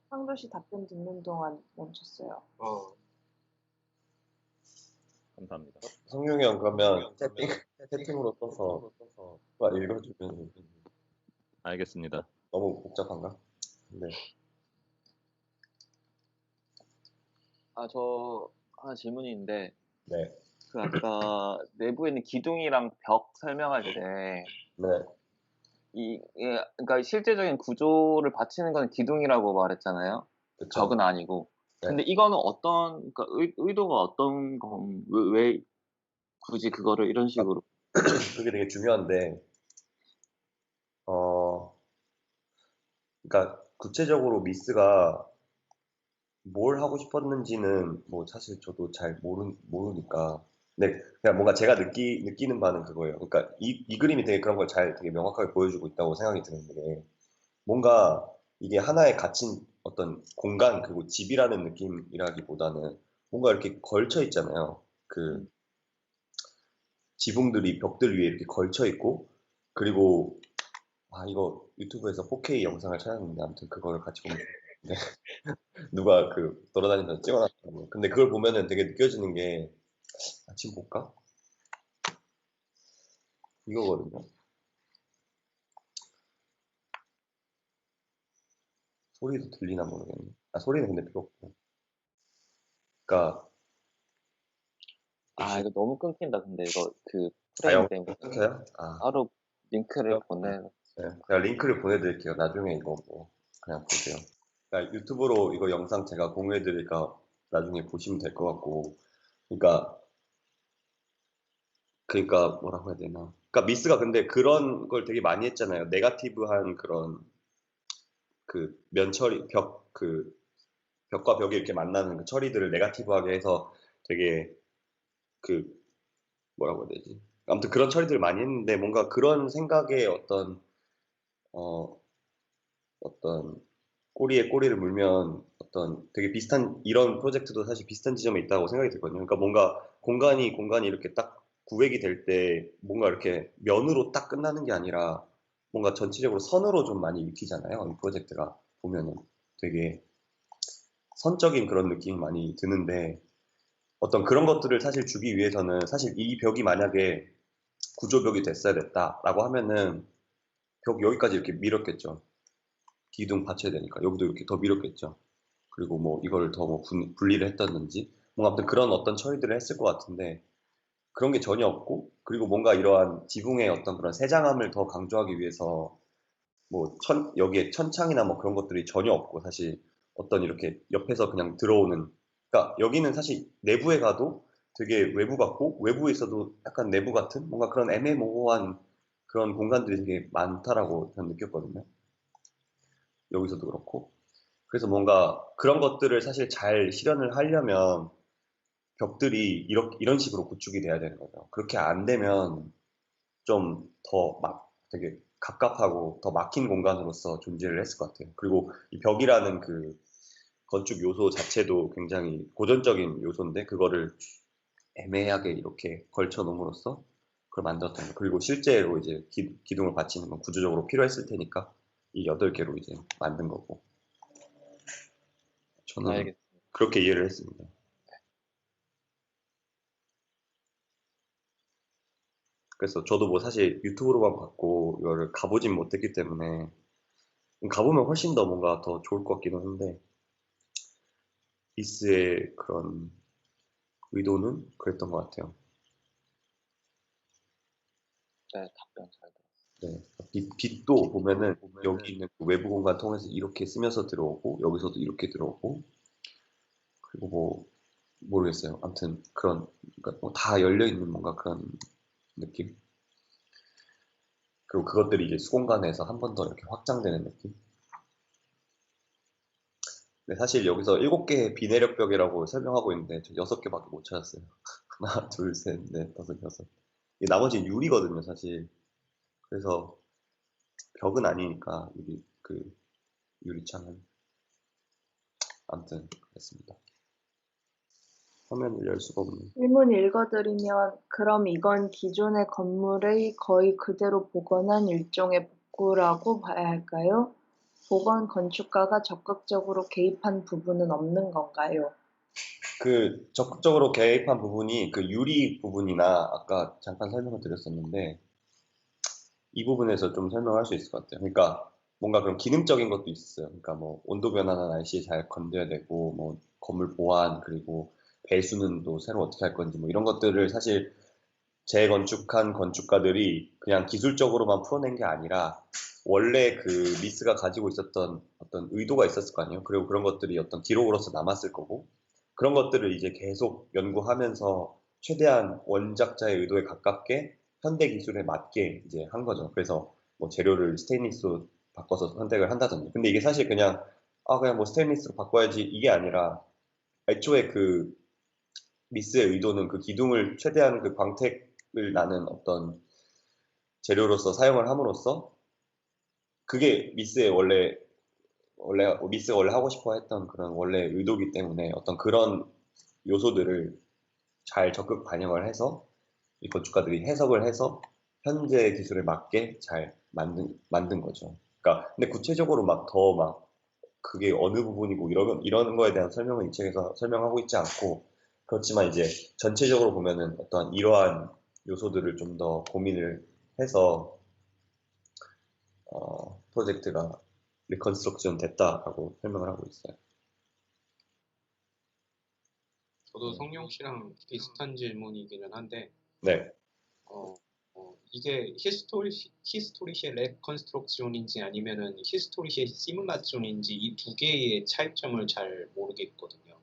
상도 씨 답변 듣는 동안 멈췄어요. 감사합니다. 성룡이 형 그러면 채팅으로 써서 읽어주면 알겠습니다. 너무 복잡한가? 네. 저 하나 질문이 있는데, 네. 그 아까 내부에 있는 기둥이랑 벽 설명할 때, 네. 그러니까 실제적인 구조를 받치는 건 기둥이라고 말했잖아요. 그쵸. 벽은 아니고. 네. 근데 이거는 그러니까 의도가 어떤 왜 굳이 그거를 이런 식으로. 그게 되게 중요한데, 그러니까 구체적으로 미스가 뭘 하고 싶었는지는 뭐 사실 저도 잘 모르니까. 네, 그냥 뭔가 제가 느끼는 바는 그거예요. 그러니까 이 그림이 되게 그런 걸 되게 명확하게 보여주고 있다고 생각이 드는데, 뭔가 이게 하나에 갇힌 어떤 공간, 그리고 집이라는 느낌이라기보다는 뭔가 이렇게 걸쳐 있잖아요. 그 지붕들이 벽들 위에 이렇게 걸쳐 있고, 그리고 이거 유튜브에서 4K 영상을 찾았는데 아무튼 그거를 같이 보면 좋은데 누가 그 돌아다니면서 찍어놨더라고요. 근데 그걸 보면은 되게 느껴지는 게 지금 볼까? 이거거든요. 소리도 들리나 모르겠네. 소리는 근데 필요 없고. 그러니까 이거 너무 끊긴다. 근데 이거 그 프레임 때문에. 끊겨요? 바로 링크를 보내. 네, 제가 링크를 보내드릴게요. 나중에 이거 뭐 그냥 보세요. 그러니까 유튜브로 이거 영상 제가 공유해드리니까 나중에 보시면 될 것 같고, 그러니까 뭐라고 해야 되나? 그러니까 미스가 근데 그런 걸 되게 많이 했잖아요. 네거티브한 그런 그 면처리 벽과 벽이 이렇게 만나는 그 처리들을 네거티브하게 해서 되게 그 뭐라고 해야 되지? 아무튼 그런 처리들을 많이 했는데 뭔가 그런 생각에 어떤 꼬리에 꼬리를 물면 어떤 되게 비슷한 이런 프로젝트도 사실 비슷한 지점에 있다고 생각이 들거든요. 그러니까 뭔가 공간이 이렇게 딱 구획이 될 때 뭔가 이렇게 면으로 딱 끝나는 게 아니라 뭔가 전체적으로 선으로 좀 많이 읽히잖아요. 이 프로젝트가 보면은 되게 선적인 그런 느낌이 많이 드는데 어떤 그런 것들을 사실 주기 위해서는 사실 이 벽이 만약에 구조벽이 됐어야 됐다라고 하면은 벽 여기까지 이렇게 밀었겠죠. 기둥 받쳐야 되니까 여기도 이렇게 더 밀었겠죠. 그리고 뭐 이걸 더 뭐 분리를 했다든지 뭔가 아무튼 그런 어떤 처리들을 했을 것 같은데 그런 게 전혀 없고, 그리고 뭔가 이러한 지붕의 어떤 그런 세장함을 더 강조하기 위해서 뭐 여기에 천창이나 뭐 그런 것들이 전혀 없고, 사실 어떤 이렇게 옆에서 그냥 들어오는, 그러니까 여기는 사실 내부에 가도 되게 외부 같고 외부에 있어도 약간 내부 같은 뭔가 그런 애매모호한 그런 공간들이 되게 많다라고 저는 느꼈거든요. 여기서도 그렇고. 그래서 뭔가 그런 것들을 사실 잘 실현을 하려면 벽들이 이런 식으로 구축이 돼야 되는 거죠. 그렇게 안 되면 좀 더 막 되게 갑갑하고 더 막힌 공간으로서 존재를 했을 것 같아요. 그리고 이 벽이라는 그 건축 요소 자체도 굉장히 고전적인 요소인데 그거를 애매하게 이렇게 걸쳐 놓음으로써 그걸 만들었던 거. 그리고 실제로 이제 기둥을 받치는 건 구조적으로 필요했을 테니까 이 8개로 이제 만든 거고. 저는 알겠습니다. 그렇게 이해를 했습니다. 그래서 저도 뭐 사실 유튜브로만 봤고 이거를 가보진 못했기 때문에 가보면 훨씬 더 뭔가 더 좋을 것 같기는 한데 리스의 그런 의도는 그랬던 것 같아요. 네, 답변 잘 들었어요. 네. 빛도 보면은 여기 있는 그 외부 공간 통해서 이렇게 쓰면서 들어오고 여기서도 이렇게 들어오고 그리고 뭐 모르겠어요. 아무튼 그런 그러니까 뭐다 열려 있는 뭔가 그런 느낌. 그리고 그것들이 이제 수공간에서 한 번 더 이렇게 확장되는 느낌. 근데 사실 여기서 7개의 비내력벽이라고 설명하고 있는데 저 6개밖에 못 찾았어요. 하나, 둘, 셋, 넷, 다섯, 여섯. 이 나머지는 유리거든요, 사실. 그래서 벽은 아니니까 유리창은 아무튼 그랬습니다. 화면을 열 수가 없네. 질문 읽어드리면 그럼 이건 기존의 건물의 거의 그대로 복원한 일종의 복구라고 봐야 할까요? 복원 건축가가 적극적으로 개입한 부분은 없는 건가요? 그 적극적으로 개입한 부분이 그 유리 부분이나 아까 잠깐 설명을 드렸었는데 이 부분에서 좀 설명할 수 있을 것 같아요. 그러니까 뭔가 그런 기능적인 것도 있어요. 그러니까 뭐 온도 변화나 날씨에 잘 건드려야 되고 뭐 건물 보안 그리고 배수는 또 새로 어떻게 할 건지 뭐 이런 것들을 사실 재건축한 건축가들이 그냥 기술적으로만 풀어낸 게 아니라 원래 그 미스가 가지고 있었던 어떤 의도가 있었을 거 아니에요. 그리고 그런 것들이 어떤 기록으로서 남았을 거고 그런 것들을 이제 계속 연구하면서 최대한 원작자의 의도에 가깝게 현대 기술에 맞게 이제 한 거죠. 그래서 뭐 재료를 스테인리스로 바꿔서 선택을 한다든지. 근데 이게 사실 그냥 뭐 스테인리스로 바꿔야지 이게 아니라 애초에 그 미스의 의도는 그 기둥을 최대한 그 광택을 나는 어떤 재료로서 사용을 함으로써 그게 미스가 원래 하고 싶어 했던 그런 원래 의도기 때문에 어떤 그런 요소들을 잘 적극 반영을 해서 이 건축가들이 해석을 해서 현재 기술에 맞게 잘 만든 거죠. 그러니까 근데 구체적으로 막 그게 어느 부분이고 이러는 거에 대한 설명은 이 책에서 설명하고 있지 않고 그렇지만 이제 전체적으로 보면은 어떤 이러한 요소들을 좀 더 고민을 해서 프로젝트가 리컨스트럭션 됐다라고 설명을 하고 있어요. 저도 성룡 씨랑 비슷한 질문이기는 한데 네. 이게 히스토리시의 레컨스트럭션인지 아니면은 히스토리시의 시뮬라션인지 이 두 개의 차이점을 잘 모르겠거든요.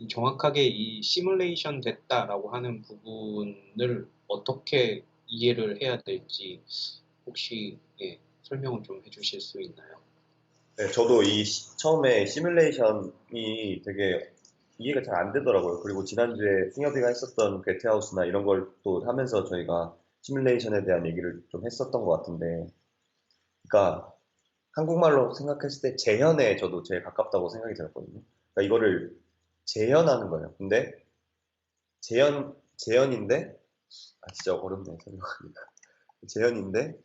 정확하게 이 시뮬레이션 됐다라고 하는 부분을 어떻게 이해를 해야 될지 혹시 설명을 좀 해주실 수 있나요? 네, 저도 처음에 시뮬레이션이 되게 이해가 잘 안 되더라고요. 그리고 지난주에 승엽이가 했었던 게트하우스나 이런 걸 또 하면서 저희가 시뮬레이션에 대한 얘기를 좀 했었던 것 같은데, 그러니까 한국말로 생각했을 때 재현에 저도 제일 가깝다고 생각이 들었거든요. 그러니까 이거를 재현하는 거예요. 근데 재현인데, 진짜 어렵네, 설명하기가. 재현인데,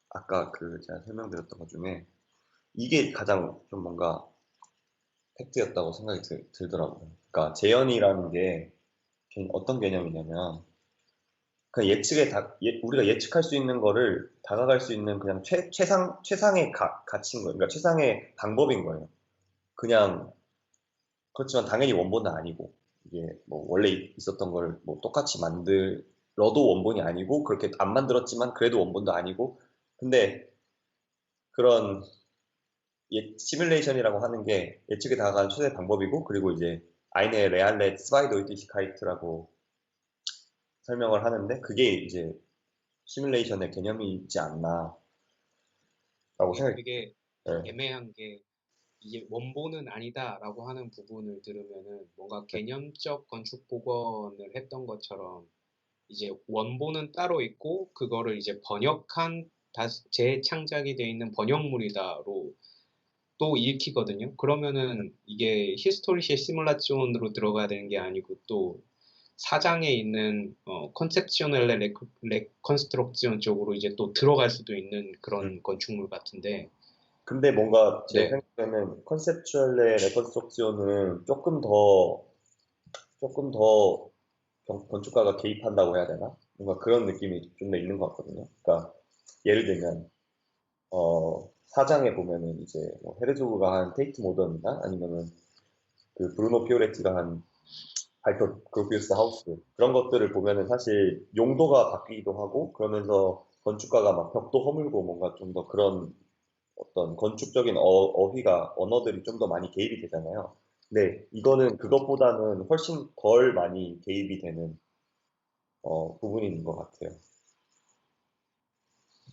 아까 제가 설명드렸던 것 중에 이게 가장 좀 뭔가 팩트였다고 생각이 들더라고요. 그러니까 재현이라는 게 어떤 개념이냐면 그냥 우리가 예측할 수 있는 거를 다가갈 수 있는 그냥 최상의 가치인 거예요. 그러니까 최상의 방법인 거예요. 그냥 그렇지만 당연히 원본은 아니고 이게 뭐 원래 있었던 걸 뭐 똑같이 만들어도 원본이 아니고 그렇게 안 만들었지만 그래도 원본도 아니고 근데 그런 시뮬레이션이라고 하는 게 예측에 다가가는 최대 방법이고 그리고 이제 eine reale Zweideutigkeit라고 설명을 하는데 그게 이제 시뮬레이션의 개념이 있지 않나라고 생각이 그게 네. 애매한 게 이게 원본은 아니다라고 하는 부분을 들으면은 뭔가 개념적 건축 복원을 했던 것처럼 이제 원본은 따로 있고 그거를 이제 번역한 재창작이 돼 있는 번역물이다로 또 읽히거든요. 그러면은 이게 히스토리시 시뮬라치온으로 들어가야 되는 게 아니고 또 사장에 있는 컨셉시오넬레 레컨스트럭션 쪽으로 이제 또 들어갈 수도 있는 그런 건축물 같은데 근데 뭔가 제 네. 생각에는 컨셉추얼의 레컨스트럭션은 조금 더 건축가가 개입한다고 해야 되나? 뭔가 그런 느낌이 좀 더 있는 것 같거든요. 그러니까 예를 들면 사장에 보면은 이제 뭐 헤르조그가 한 테이트 모던이나 아니면은 그 브루노 피오레티가 한 발터 그로피우스 하우스 그런 것들을 보면은 사실 용도가 바뀌기도 하고 그러면서 건축가가 막 벽도 허물고 뭔가 좀 더 그런 어떤 건축적인 어휘가 언어들이 좀 더 많이 개입이 되잖아요. 근데 이거는 그것보다는 훨씬 덜 많이 개입이 되는 부분인 것 같아요.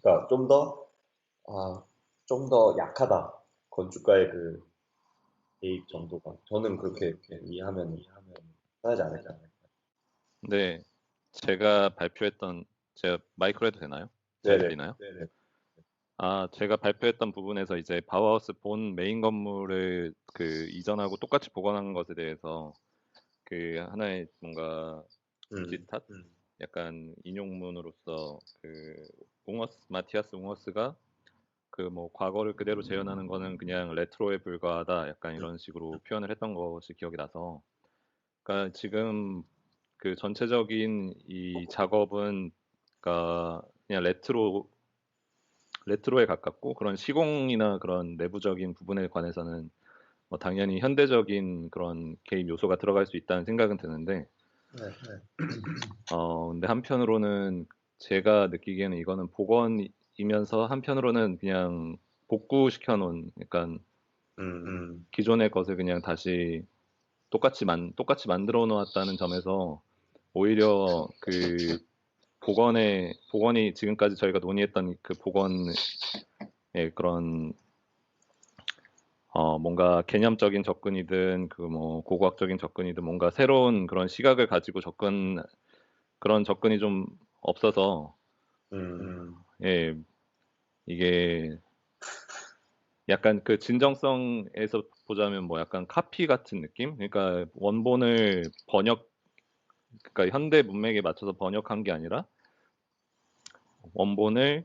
그러니까 좀 더 약하다. 건축가의 그 개입 정도가. 저는 그렇게 이렇게 이해하면 편하지 않을까. 근데 제가 마이크로 해도 되나요? 잘 네네. 들리나요? 네네. 제가 발표했던 부분에서 이제 바우하우스 본 메인 건물을 그 이전하고 똑같이 복원한 것에 대해서 그 하나의 뭔가 지스탓? 약간 인용문으로서 그 마티아스 웅어스가 그 뭐 과거를 그대로 재현하는 거는 그냥 레트로에 불과하다 약간 이런 식으로 표현을 했던 것이 기억이 나서 그러니까 지금 그 전체적인 이 작업은 그러니까 그냥 레트로에 가깝고 그런 시공이나 그런 내부적인 부분에 관해서는 뭐 당연히 현대적인 그런 개입 요소가 들어갈 수 있다는 생각은 드는데 네, 네. 근데 한편으로는 제가 느끼기에는 이거는 복원이면서 한편으로는 그냥 복구시켜 놓은 약간 기존의 것을 그냥 다시 똑같이 만들어 놓았다는 점에서 오히려 그 복원이 지금까지 저희가 논의했던 그 복원의 그런 뭔가 개념적인 접근이든 그 뭐 고고학적인 접근이든 뭔가 새로운 그런 시각을 가지고 그런 접근이 좀 없어서 예, 이게 약간 그 진정성에서 보자면 뭐 약간 카피 같은 느낌? 그러니까 원본을 그러니까 현대 문맥에 맞춰서 번역한 게 아니라 원본을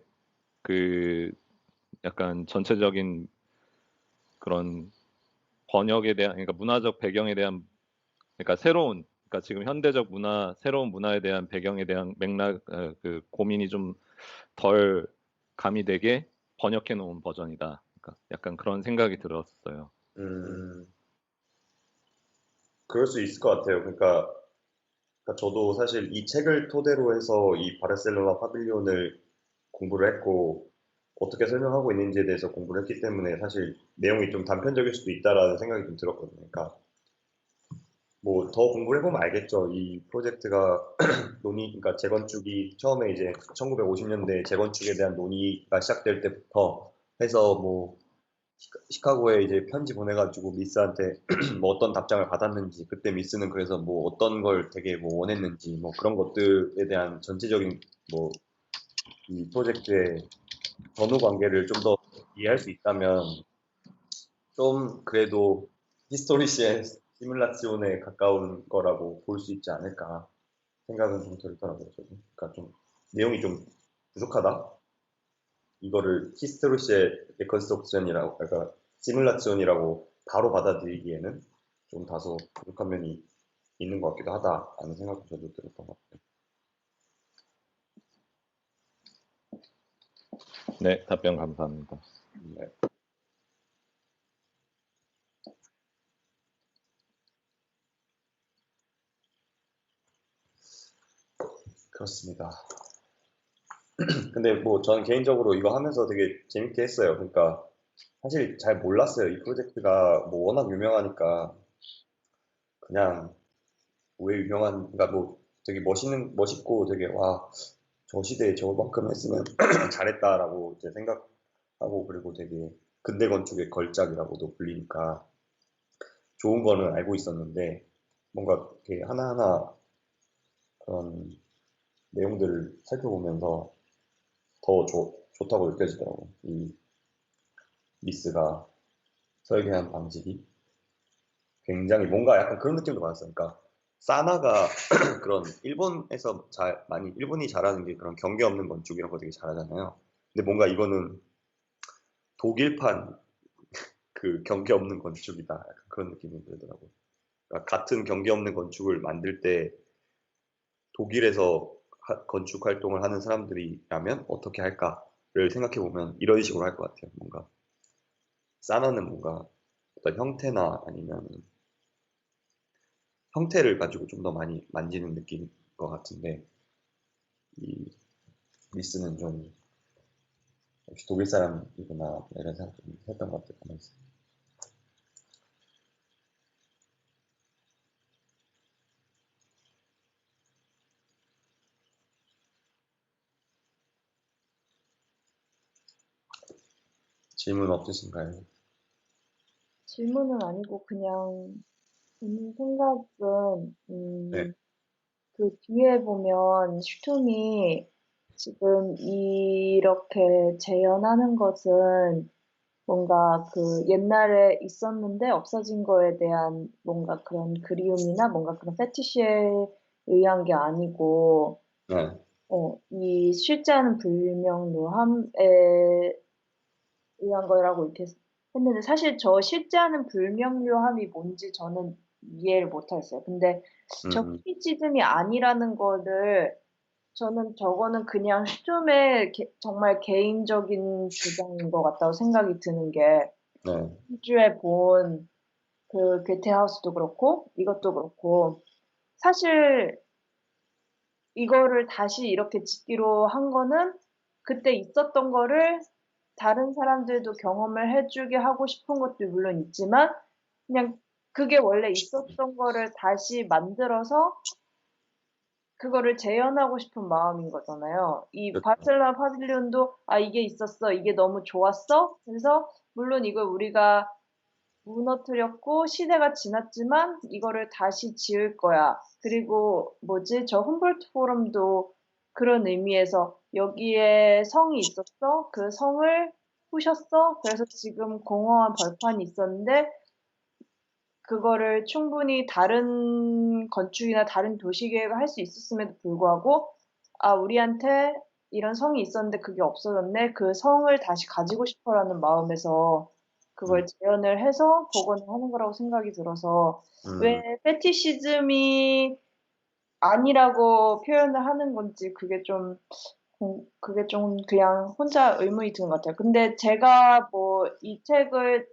그 약간 전체적인 그런 번역에 대한 그러니까 문화적 배경에 대한 그러니까 그러니까 지금 새로운 문화에 대한 배경에 대한 그 고민이 좀 덜 가미되게 번역해 놓은 버전이다. 그러니까 약간 그런 생각이 들었어요. 그럴 수 있을 것 같아요. 그러니까 저도 사실 이 책을 토대로 해서 이 바르셀로나 파빌리온을 공부를 했고 어떻게 설명하고 있는지에 대해서 공부를 했기 때문에 사실 내용이 좀 단편적일 수도 있다라는 생각이 좀 들었거든요. 그러니까 뭐 더 공부를 해보면 알겠죠. 이 프로젝트가 그러니까 재건축이 처음에 이제 1950년대 재건축에 대한 논의가 시작될 때부터 해서 뭐 시카고에 이제 편지 보내가지고 미스한테 뭐 어떤 답장을 받았는지 그때 미스는 그래서 뭐 어떤 걸 되게 뭐 원했는지 뭐 그런 것들에 대한 전체적인 뭐 이 프로젝트의 전후 관계를 좀 더 이해할 수 있다면 좀 그래도 히스토리시의 시뮬라치온에 가까운 거라고 볼 수 있지 않을까 생각은 좀 들더라고요. 저도. 그러니까 좀 내용이 좀 부족하다. 이거를 히스토리시의 리컨스트럭션이라고, 그러니까 시뮬라치온이라고 바로 받아들이기에는 좀 다소 부족한 면이 있는 것 같기도 하다라는 생각도 저도 들었던 것 같아요. 네, 답변 감사합니다. 네, 그렇습니다. 근데 뭐 저는 개인적으로 이거 하면서 되게 재밌게 했어요. 그러니까 사실 잘 몰랐어요. 이 프로젝트가 뭐 워낙 유명하니까 그냥 왜 유명한, 그러니까 뭐 되게 멋있고 되게 와, 저 시대에 저만큼 했으면 잘했다라고 이제 생각하고, 그리고 되게 근대 건축의 걸작이라고도 불리니까 좋은 거는 알고 있었는데, 뭔가 이렇게 하나하나 그런 내용들을 살펴보면서 더 좋다고 느껴지더라고. 이 미스가 설계한 방식이 굉장히 뭔가 약간 그런 느낌도 받았어요. 그러니까 사나가 그런 일본이 잘하는 게 그런 경계 없는 건축 이런 거 되게 잘하잖아요. 근데 뭔가 이거는 독일판 그 경계 없는 건축이다. 약간 그런 느낌이 들더라고요. 그러니까 같은 경계 없는 건축을 만들 때 독일에서 건축 활동을 하는 사람들이라면 어떻게 할까를 생각해 보면 이런 식으로 할 것 같아요. 뭔가 사나는 뭔가 어떤 형태나 아니면 형태를 가지고 좀 더 많이 만지는 느낌인 것 같은데, 이 미스는 좀 역시 독일 사람이구나 이런 생각 좀 했던 것 같아요. 가만히 있어요. 질문 없으신가요? 질문은 아니고 그냥 드는 생각은 네. 그 뒤에 보면 슈툼이 지금 이렇게 재현하는 것은 뭔가 그 옛날에 있었는데 없어진 거에 대한 뭔가 그런 그리움이나 뭔가 그런 페티시에 의한 게 아니고, 네. 이 실제하는 불명료함에 의한 거라고 이렇게 했는데, 사실 저 실제하는 불명료함이 뭔지 저는 이해를 못하겠어요. 근데 저 음, 크리티즘이 아니라는 거를 저는 저거는 그냥 슈tum의 정말 개인적인 주장인 것 같다고 생각이 드는 게, 네. 주에 본 그 괴테하우스도 그렇고 이것도 그렇고 사실 이거를 다시 이렇게 짓기로 한 거는 그때 있었던 거를 다른 사람들도 경험을 해주게 하고 싶은 것도 물론 있지만 그냥 그게 원래 있었던 거를 다시 만들어서 그거를 재현하고 싶은 마음인 거잖아요. 이 그렇죠. 바르셀로나 파빌리온도 아 이게 있었어. 이게 너무 좋았어. 그래서 물론 이걸 우리가 무너뜨렸고 시대가 지났지만 이거를 다시 지을 거야. 그리고 뭐지? 저 훔볼트 포럼도 그런 의미에서 여기에 성이 있었어. 그 성을 부셨어. 그래서 지금 공허한 벌판이 있었는데 그거를 충분히 다른 건축이나 다른 도시 계획을 할 수 있었음에도 불구하고 아, 우리한테 이런 성이 있었는데 그게 없어졌네. 그 성을 다시 가지고 싶어라는 마음에서 그걸 음, 재현을 해서 복원을 하는 거라고 생각이 들어서 왜 음, 페티시즘이 아니라고 표현을 하는 건지 그게 좀 그냥 혼자 의문이 드는 것 같아요. 근데 제가 뭐 이 책을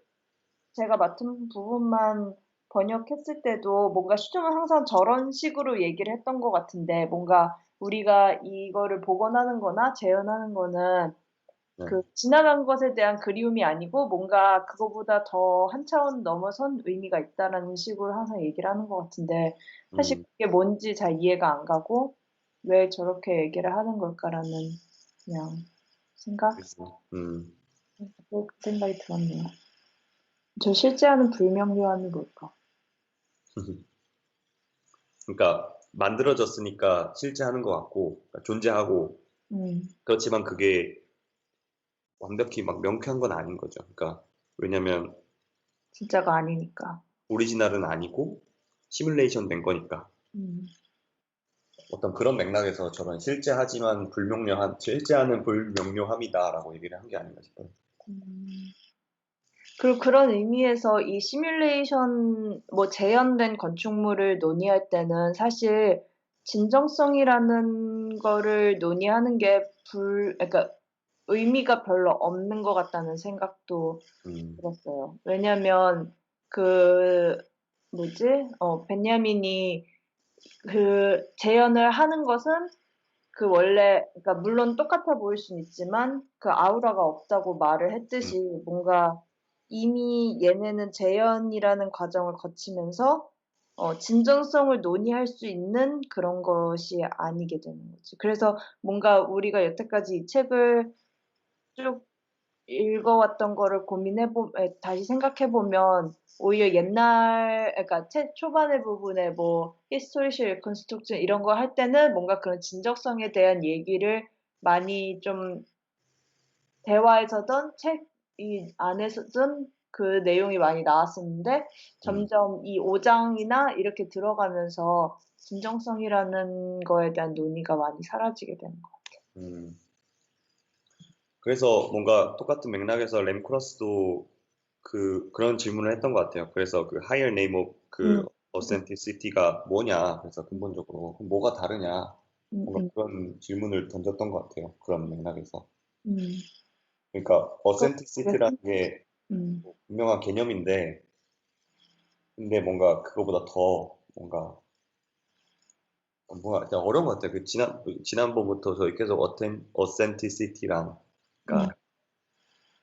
제가 맡은 부분만 번역했을 때도 뭔가 슈tum은 항상 저런 식으로 얘기를 했던 것 같은데 뭔가 우리가 이거를 복원하는 거나 재현하는 거는 네. 그 지나간 것에 대한 그리움이 아니고 뭔가 그거보다 더 한 차원 넘어선 의미가 있다라는 식으로 항상 얘기를 하는 것 같은데 사실 음, 그게 뭔지 잘 이해가 안 가고 왜 저렇게 얘기를 하는 걸까라는 그냥 생각? 음. 그 생각이 들었네요. 저 실제 하는 불명료함이 뭘까? 그러니까 만들어졌으니까 실제 하는 것 같고, 그러니까 존재하고, 음. 그렇지만 그게 완벽히 막 명쾌한 건 아닌 거죠. 그러니까 왜냐면 진짜가 아니니까. 오리지널은 아니고 시뮬레이션 된 거니까. 음. 어떤 그런 맥락에서 저런 실제하는 불명료함이다라고 얘기를 한 게 아닌가 싶어요. 음. 그리고 그런 의미에서 이 시뮬레이션 뭐 재현된 건축물을 논의할 때는 사실 진정성이라는 거를 논의하는 게 그러니까 의미가 별로 없는 것 같다는 생각도 음, 들었어요. 왜냐면 그 뭐지? 베냐민이 그 재현을 하는 것은 그 원래 그러니까 물론 똑같아 보일 수는 있지만 그 아우라가 없다고 말을 음, 했듯이 뭔가 이미 얘네는 재현이라는 과정을 거치면서 진정성을 논의할 수 있는 그런 것이 아니게 되는 거지. 그래서 뭔가 우리가 여태까지 이 책을 쭉 읽어왔던 거를 다시 생각해 보면 오히려 그러니까 책 초반의 부분에 뭐 historical reconstruction 이런 거 할 때는 뭔가 그런 진정성에 대한 얘기를 많이 좀 대화에서든 책 이 안에서든 그 내용이 많이 나왔었는데 점점 이 5장이나 이렇게 들어가면서 진정성이라는 거에 대한 논의가 많이 사라지게 되는 것 같아요. 그래서 뭔가 똑같은 맥락에서 램크로스도 그런 질문을 했던 것 같아요. 그래서 그 higher name of authenticity가 뭐냐. 그래서 근본적으로 그럼 뭐가 다르냐. 뭔가 그런 질문을 던졌던 것 같아요. 그런 맥락에서. 그러니까 authenticity라는 게 뭐 분명한 개념인데, 근데 뭔가 그거보다 더 뭔가 어려운 것 같아요. 지난번부터 저희 계속 authenticity랑, 그러니까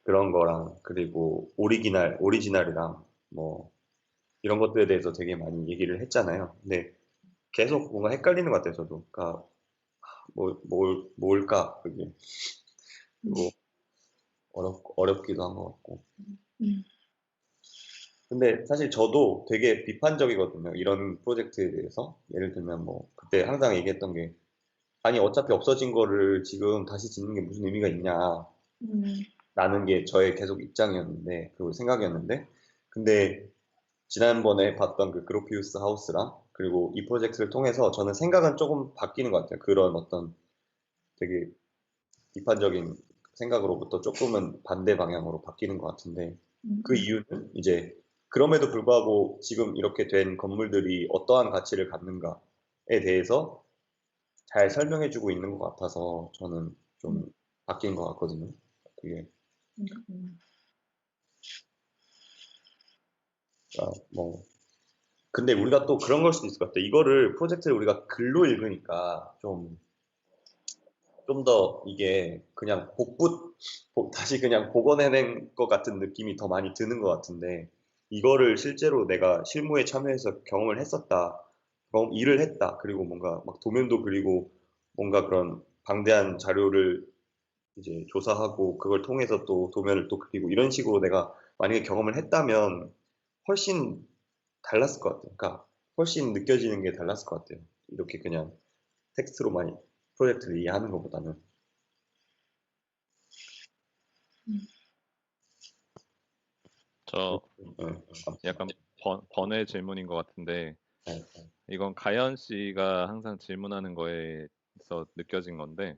그런 거랑, 그리고 오리지널이랑 뭐 이런 것들에 대해서 되게 많이 얘기를 했잖아요. 근데 계속 뭔가 헷갈리는 것 같아요, 저도. 그러니까 뭘까 그게. 그리고 어렵기도 한 것 같고. 근데 사실 저도 되게 비판적이거든요. 이런 프로젝트에 대해서. 예를 들면 뭐 그때 항상 얘기했던 게, 아니 어차피 없어진 거를 지금 다시 짓는 게 무슨 의미가 있냐 라는 게 저의 계속 입장이었는데, 그리고 생각이었는데, 근데 지난번에 봤던 그 그로피우스 하우스랑 그리고 이 프로젝트를 통해서 저는 생각은 조금 바뀌는 것 같아요. 그런 어떤 되게 비판적인 생각으로부터 조금은 반대 방향으로 바뀌는 것 같은데, 그 이유는 이제 그럼에도 불구하고 지금 이렇게 된 건물들이 어떠한 가치를 갖는가에 대해서 잘 설명해주고 있는 것 같아서 저는 좀 바뀐 것 같거든요. 그게 뭐 근데 우리가 또 그런 걸 수도 있을 것 같아요. 이거를 프로젝트를 우리가 글로 읽으니까 좀 더 이게 그냥 다시 그냥 복원해낸 것 같은 느낌이 더 많이 드는 것 같은데, 이거를 실제로 내가 실무에 참여해서 경험을 했었다, 일을 했다, 그리고 뭔가 막 도면도 그리고 뭔가 그런 방대한 자료를 이제 조사하고 그걸 통해서 또 도면을 또 그리고 이런 식으로 내가 만약에 경험을 했다면 훨씬 달랐을 것 같아요. 그러니까 훨씬 느껴지는 게 달랐을 것 같아요. 이렇게 그냥 텍스트로 많이 프로젝트를 이해하는 것보다는. 저 네. 약간 번외 질문인 것 같은데, 네. 이건 가연 씨가 항상 질문하는 거에서 느껴진 건데,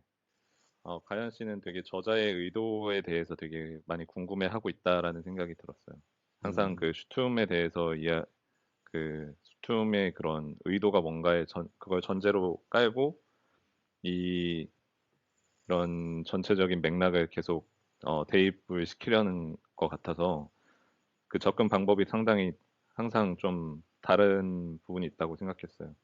가연 씨는 되게 저자의 의도에 대해서 되게 많이 궁금해하고 있다라는 생각이 들었어요. 항상 그 슈툼에 대해서 그 슈툼의 그런 의도가 뭔가에 그걸 전제로 깔고 이런 전체적인 맥락을 계속 대입을 시키려는 것 같아서 그 접근 방법이 상당히 항상 좀 다른 부분이 있다고 생각했어요.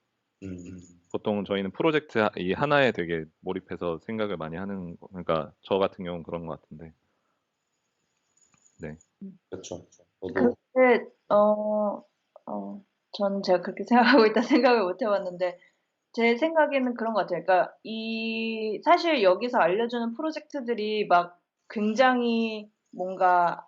보통 저희는 프로젝트 이 하나에 되게 몰입해서 생각을 많이 그러니까 저 같은 경우는 그런 것 같은데. 네. 그렇죠. 저도 근데 전 제가 그렇게 생각하고 있다 생각을 못 해봤는데 제 생각에는 그런 것 같아요. 그러니까 사실 여기서 알려주는 프로젝트들이 막 굉장히 뭔가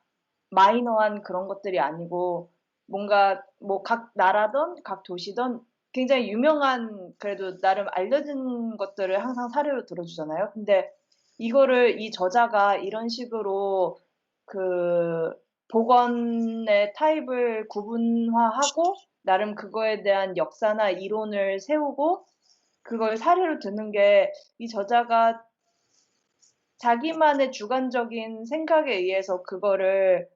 마이너한 그런 것들이 아니고 뭔가 뭐 각 나라든 각 도시든 굉장히 유명한 그래도 나름 알려진 것들을 항상 사례로 들어주잖아요. 근데 이거를 이 저자가 이런 식으로 그 복원의 타입을 구분화하고 나름 그거에 대한 역사나 이론을 세우고 그걸 사례로 드는 게 이 저자가 자기만의 주관적인 생각에 의해서 그거를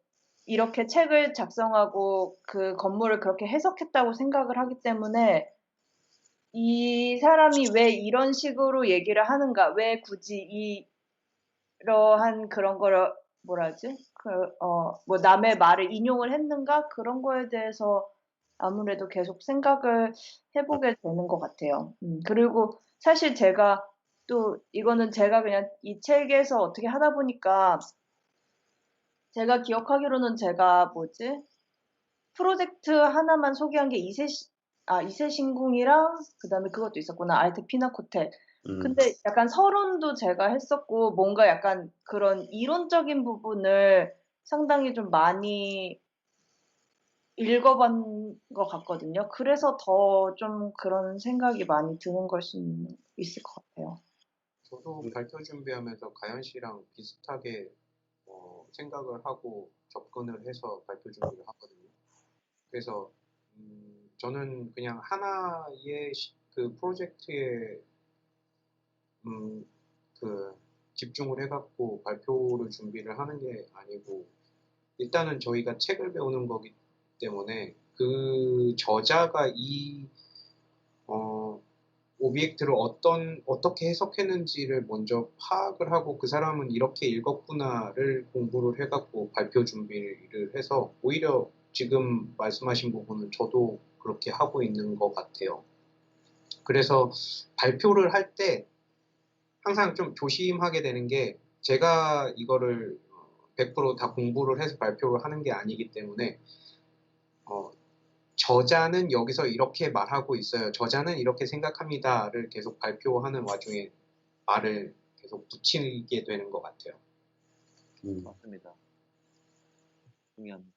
이렇게 책을 작성하고 그 건물을 그렇게 해석했다고 생각을 하기 때문에 이 사람이 왜 이런 식으로 얘기를 하는가, 왜 굳이 이러한 그런 거를 뭐라 하지? 뭐 남의 말을 인용을 했는가? 그런 거에 대해서 아무래도 계속 생각을 해보게 되는 것 같아요. 그리고 사실 제가 또 이거는 제가 그냥 이 책에서 어떻게 하다 보니까 제가 기억하기로는 제가 프로젝트 하나만 소개한 게 이세신궁이랑 그다음에 그것도 있었구나. 알테 피나코텔. 음, 근데 약간 서론도 제가 했었고 뭔가 약간 그런 이론적인 부분을 상당히 좀 많이 읽어본 것 같거든요. 그래서 더 좀 그런 생각이 많이 드는 걸 수 있을 것 같아요. 저도 발표 준비하면서 가연 씨랑 비슷하게 생각을 하고 접근을 해서 발표 준비를 하거든요. 그래서 저는 그냥 하나의 그 프로젝트에 그 집중을 해갖고 발표를 준비를 하는 게 아니고 일단은 저희가 책을 배우는 거기 때문에 그 저자가 이 오비젝트를 어떻게 해석했는지를 먼저 파악을 하고 그 사람은 이렇게 읽었구나를 공부를 해갖고 발표 준비를 해서 오히려 지금 말씀하신 부분은 저도 그렇게 하고 있는 것 같아요. 그래서 발표를 할 때 항상 좀 조심하게 되는 게 제가 이거를 100% 다 공부를 해서 발표를 하는 게 아니기 때문에 저자는 여기서 이렇게 말하고 있어요. 저자는 이렇게 생각합니다를 계속 발표하는 와중에 말을 계속 붙이게 되는 것 같아요. 맞습니다. 중요합니다.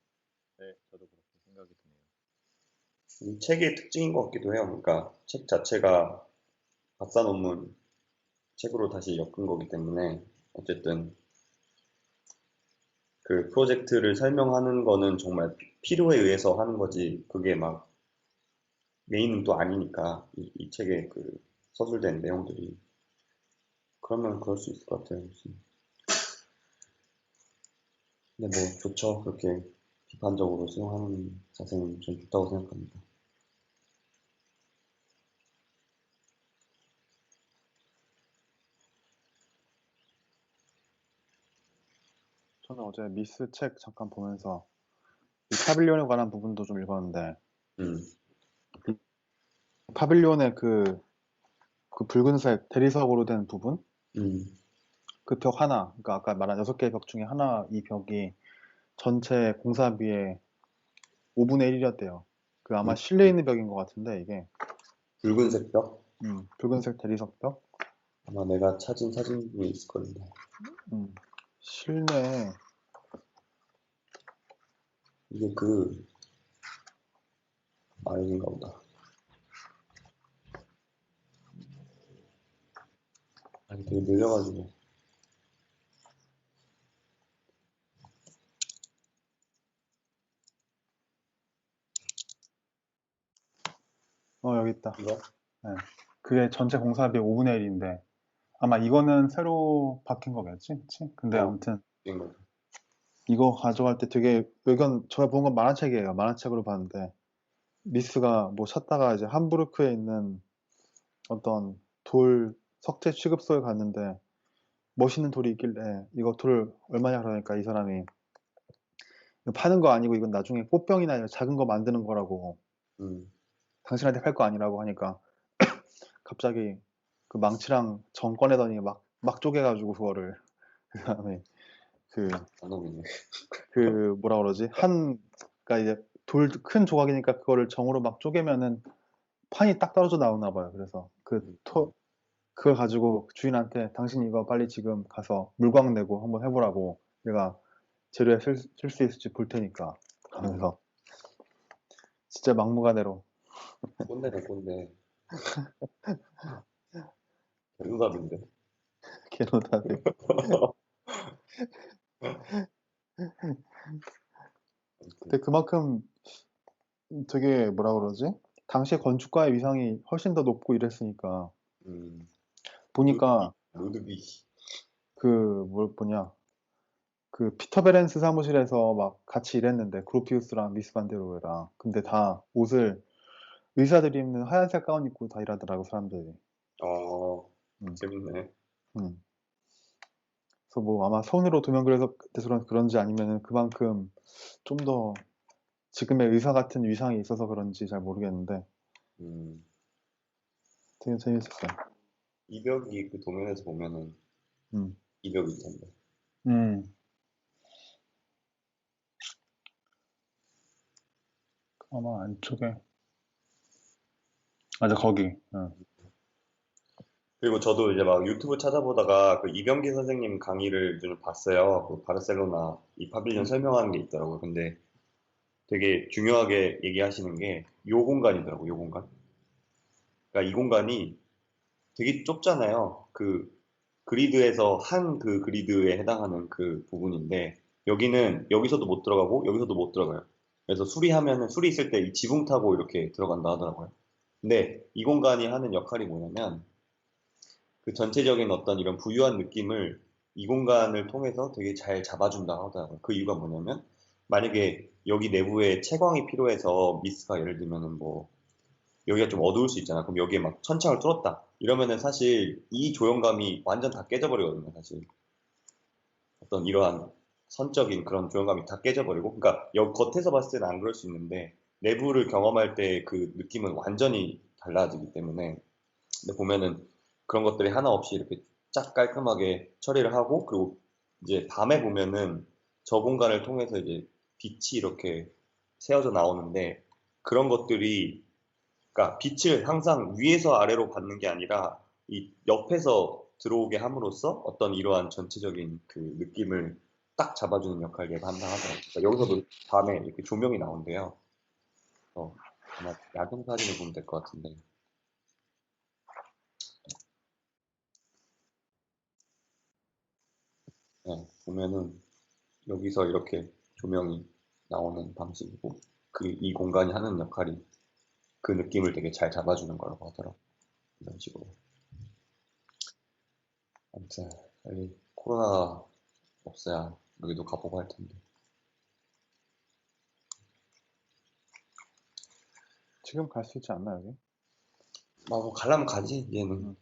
네, 저도 그렇게 생각이 드네요. 이 책의 특징인 것 같기도 해요. 그러니까 책 자체가 박사 논문 책으로 다시 엮은 거기 때문에 어쨌든 그 프로젝트를 설명하는 거는 정말 필요에 의해서 하는 거지 그게 막 메인은 또 아니니까 이 책에 그 서술된 내용들이 그러면 그럴 수 있을 것 같아요. 근데 뭐 좋죠. 그렇게 비판적으로 수용하는 자세는 좀 좋다고 생각합니다. 저는 어제 미스 책 잠깐 보면서 이 파빌리온에 관한 부분도 좀 읽었는데 음, 파빌리온의 그 붉은색 대리석으로 된 부분 그 벽 하나, 그러니까 아까 말한 6개의 벽 중에 하나, 이 벽이 전체 공사비의 5분의 1이었대요. 그 아마 실내에 있는 벽인 것 같은데 이게 붉은색 벽? 붉은색 대리석 벽. 아마 내가 찾은 사진이 있을 거는데. 실내에 이게 여긴가 보다. 아니, 되게 느려가지고. 여기 있다. 이거? 네. 그게 전체 공사비의 5분의 1인데 아마 이거는 새로 바뀐 거겠지? 그치? 근데 아무튼 이거. 이거 가져갈 때 되게 제가 본 건 만화책이에요. 만화책으로 봤는데 미스가 뭐 찾다가 이제 함부르크에 있는 어떤 돌 석재 취급소에 갔는데 멋있는 돌이 있길래 이거 돌 얼마냐 그러니까 이 사람이 이거 파는 거 아니고 이건 나중에 꽃병이나 이런 작은 거 만드는 거라고 당신한테 팔 거 아니라고 하니까 갑자기 그 망치랑 정 꺼내더니 막 쪼개가지고 그거를 그 다음에 단어이네. 그 뭐라 그러지 그러니까 이제 돌 큰 조각이니까 그거를 정으로 막 쪼개면은 판이 딱 떨어져 나오나 봐요. 그래서 그걸 가지고 주인한테 당신 이거 빨리 지금 가서 물광 내고 한번 해보라고 내가 재료에 쓸 수 있을지 볼 테니까 하면서 진짜 막무가내로 꼰대네, 꼰대. 개노답인데. 개노답이 근데 그만큼 되게 뭐라 그러지 당시에 건축가의 위상이 훨씬 더 높고 이랬으니까 보니까 루드비. 그 피터 베렌스 사무실에서 막 같이 일했는데 그로피우스랑 미스 반데로에랑 근데 다 옷을 의사들이 입는 하얀색 가운 입고 다 일하더라고 사람들이. 재밌네. 그래서 뭐 아마 손으로 도면 그래서 그런지 아니면은 그만큼 좀 더 지금의 의사 같은 위상이 있어서 그런지 잘 모르겠는데 되게 재밌었어요. 이벽이 그 도면에서 보면은 이벽이 있던데. 아마 안쪽에 맞아, 거기. 그리고 저도 이제 막 유튜브 찾아보다가 그 이병기 선생님 강의를 좀 봤어요. 그 바르셀로나 이 파빌리온 설명하는 게 있더라고요. 근데 되게 중요하게 얘기하시는 게 요 공간이더라고요. 요 공간. 그러니까 이 공간이 되게 좁잖아요. 그 그리드에서 한 그 그리드에 해당하는 그 부분인데 여기는 여기서도 못 들어가고 여기서도 못 들어가요. 그래서 수리하면은 수리 있을 때 이 지붕 타고 이렇게 들어간다 하더라고요. 근데 이 공간이 하는 역할이 뭐냐면 그 전체적인 어떤 이런 부유한 느낌을 이 공간을 통해서 되게 잘 잡아준다 하더라고요. 그 이유가 뭐냐면 만약에 여기 내부에 채광이 필요해서 미스가 예를 들면은 뭐 여기가 좀 어두울 수 있잖아. 그럼 여기에 막 천창을 뚫었다. 이러면은 사실 이 조형감이 완전 다 깨져버리거든요. 사실 어떤 이러한 선적인 그런 조형감이 다 깨져버리고, 그러니까 여기 겉에서 봤을 때는 안 그럴 수 있는데 내부를 경험할 때 그 느낌은 완전히 달라지기 때문에. 근데 보면은 그런 것들이 하나 없이 이렇게 쫙 깔끔하게 처리를 하고, 그리고 이제 밤에 보면은 저 공간을 통해서 이제 빛이 이렇게 새어져 나오는데 그런 것들이, 그러니까 빛을 항상 위에서 아래로 받는 게 아니라 이 옆에서 들어오게 함으로써 어떤 이러한 전체적인 그 느낌을 딱 잡아주는 역할을 얘가 한다 하더라고요. 그러니까 여기서도 밤에 이렇게 조명이 나온대요. 아마 야경 사진을 보면 될 것 같은데. 네, 보면은 여기서 이렇게 조명이 나오는 방식이고, 그 이 공간이 하는 역할이 그 느낌을 되게 잘 잡아주는 거라고 하더라고요. 이런 식으로. 아무튼 여기 코로나가 없어야 여기도 가보고 할 텐데. 지금 갈 수 있지 않나, 여기? 뭐 가려면 가지 얘는.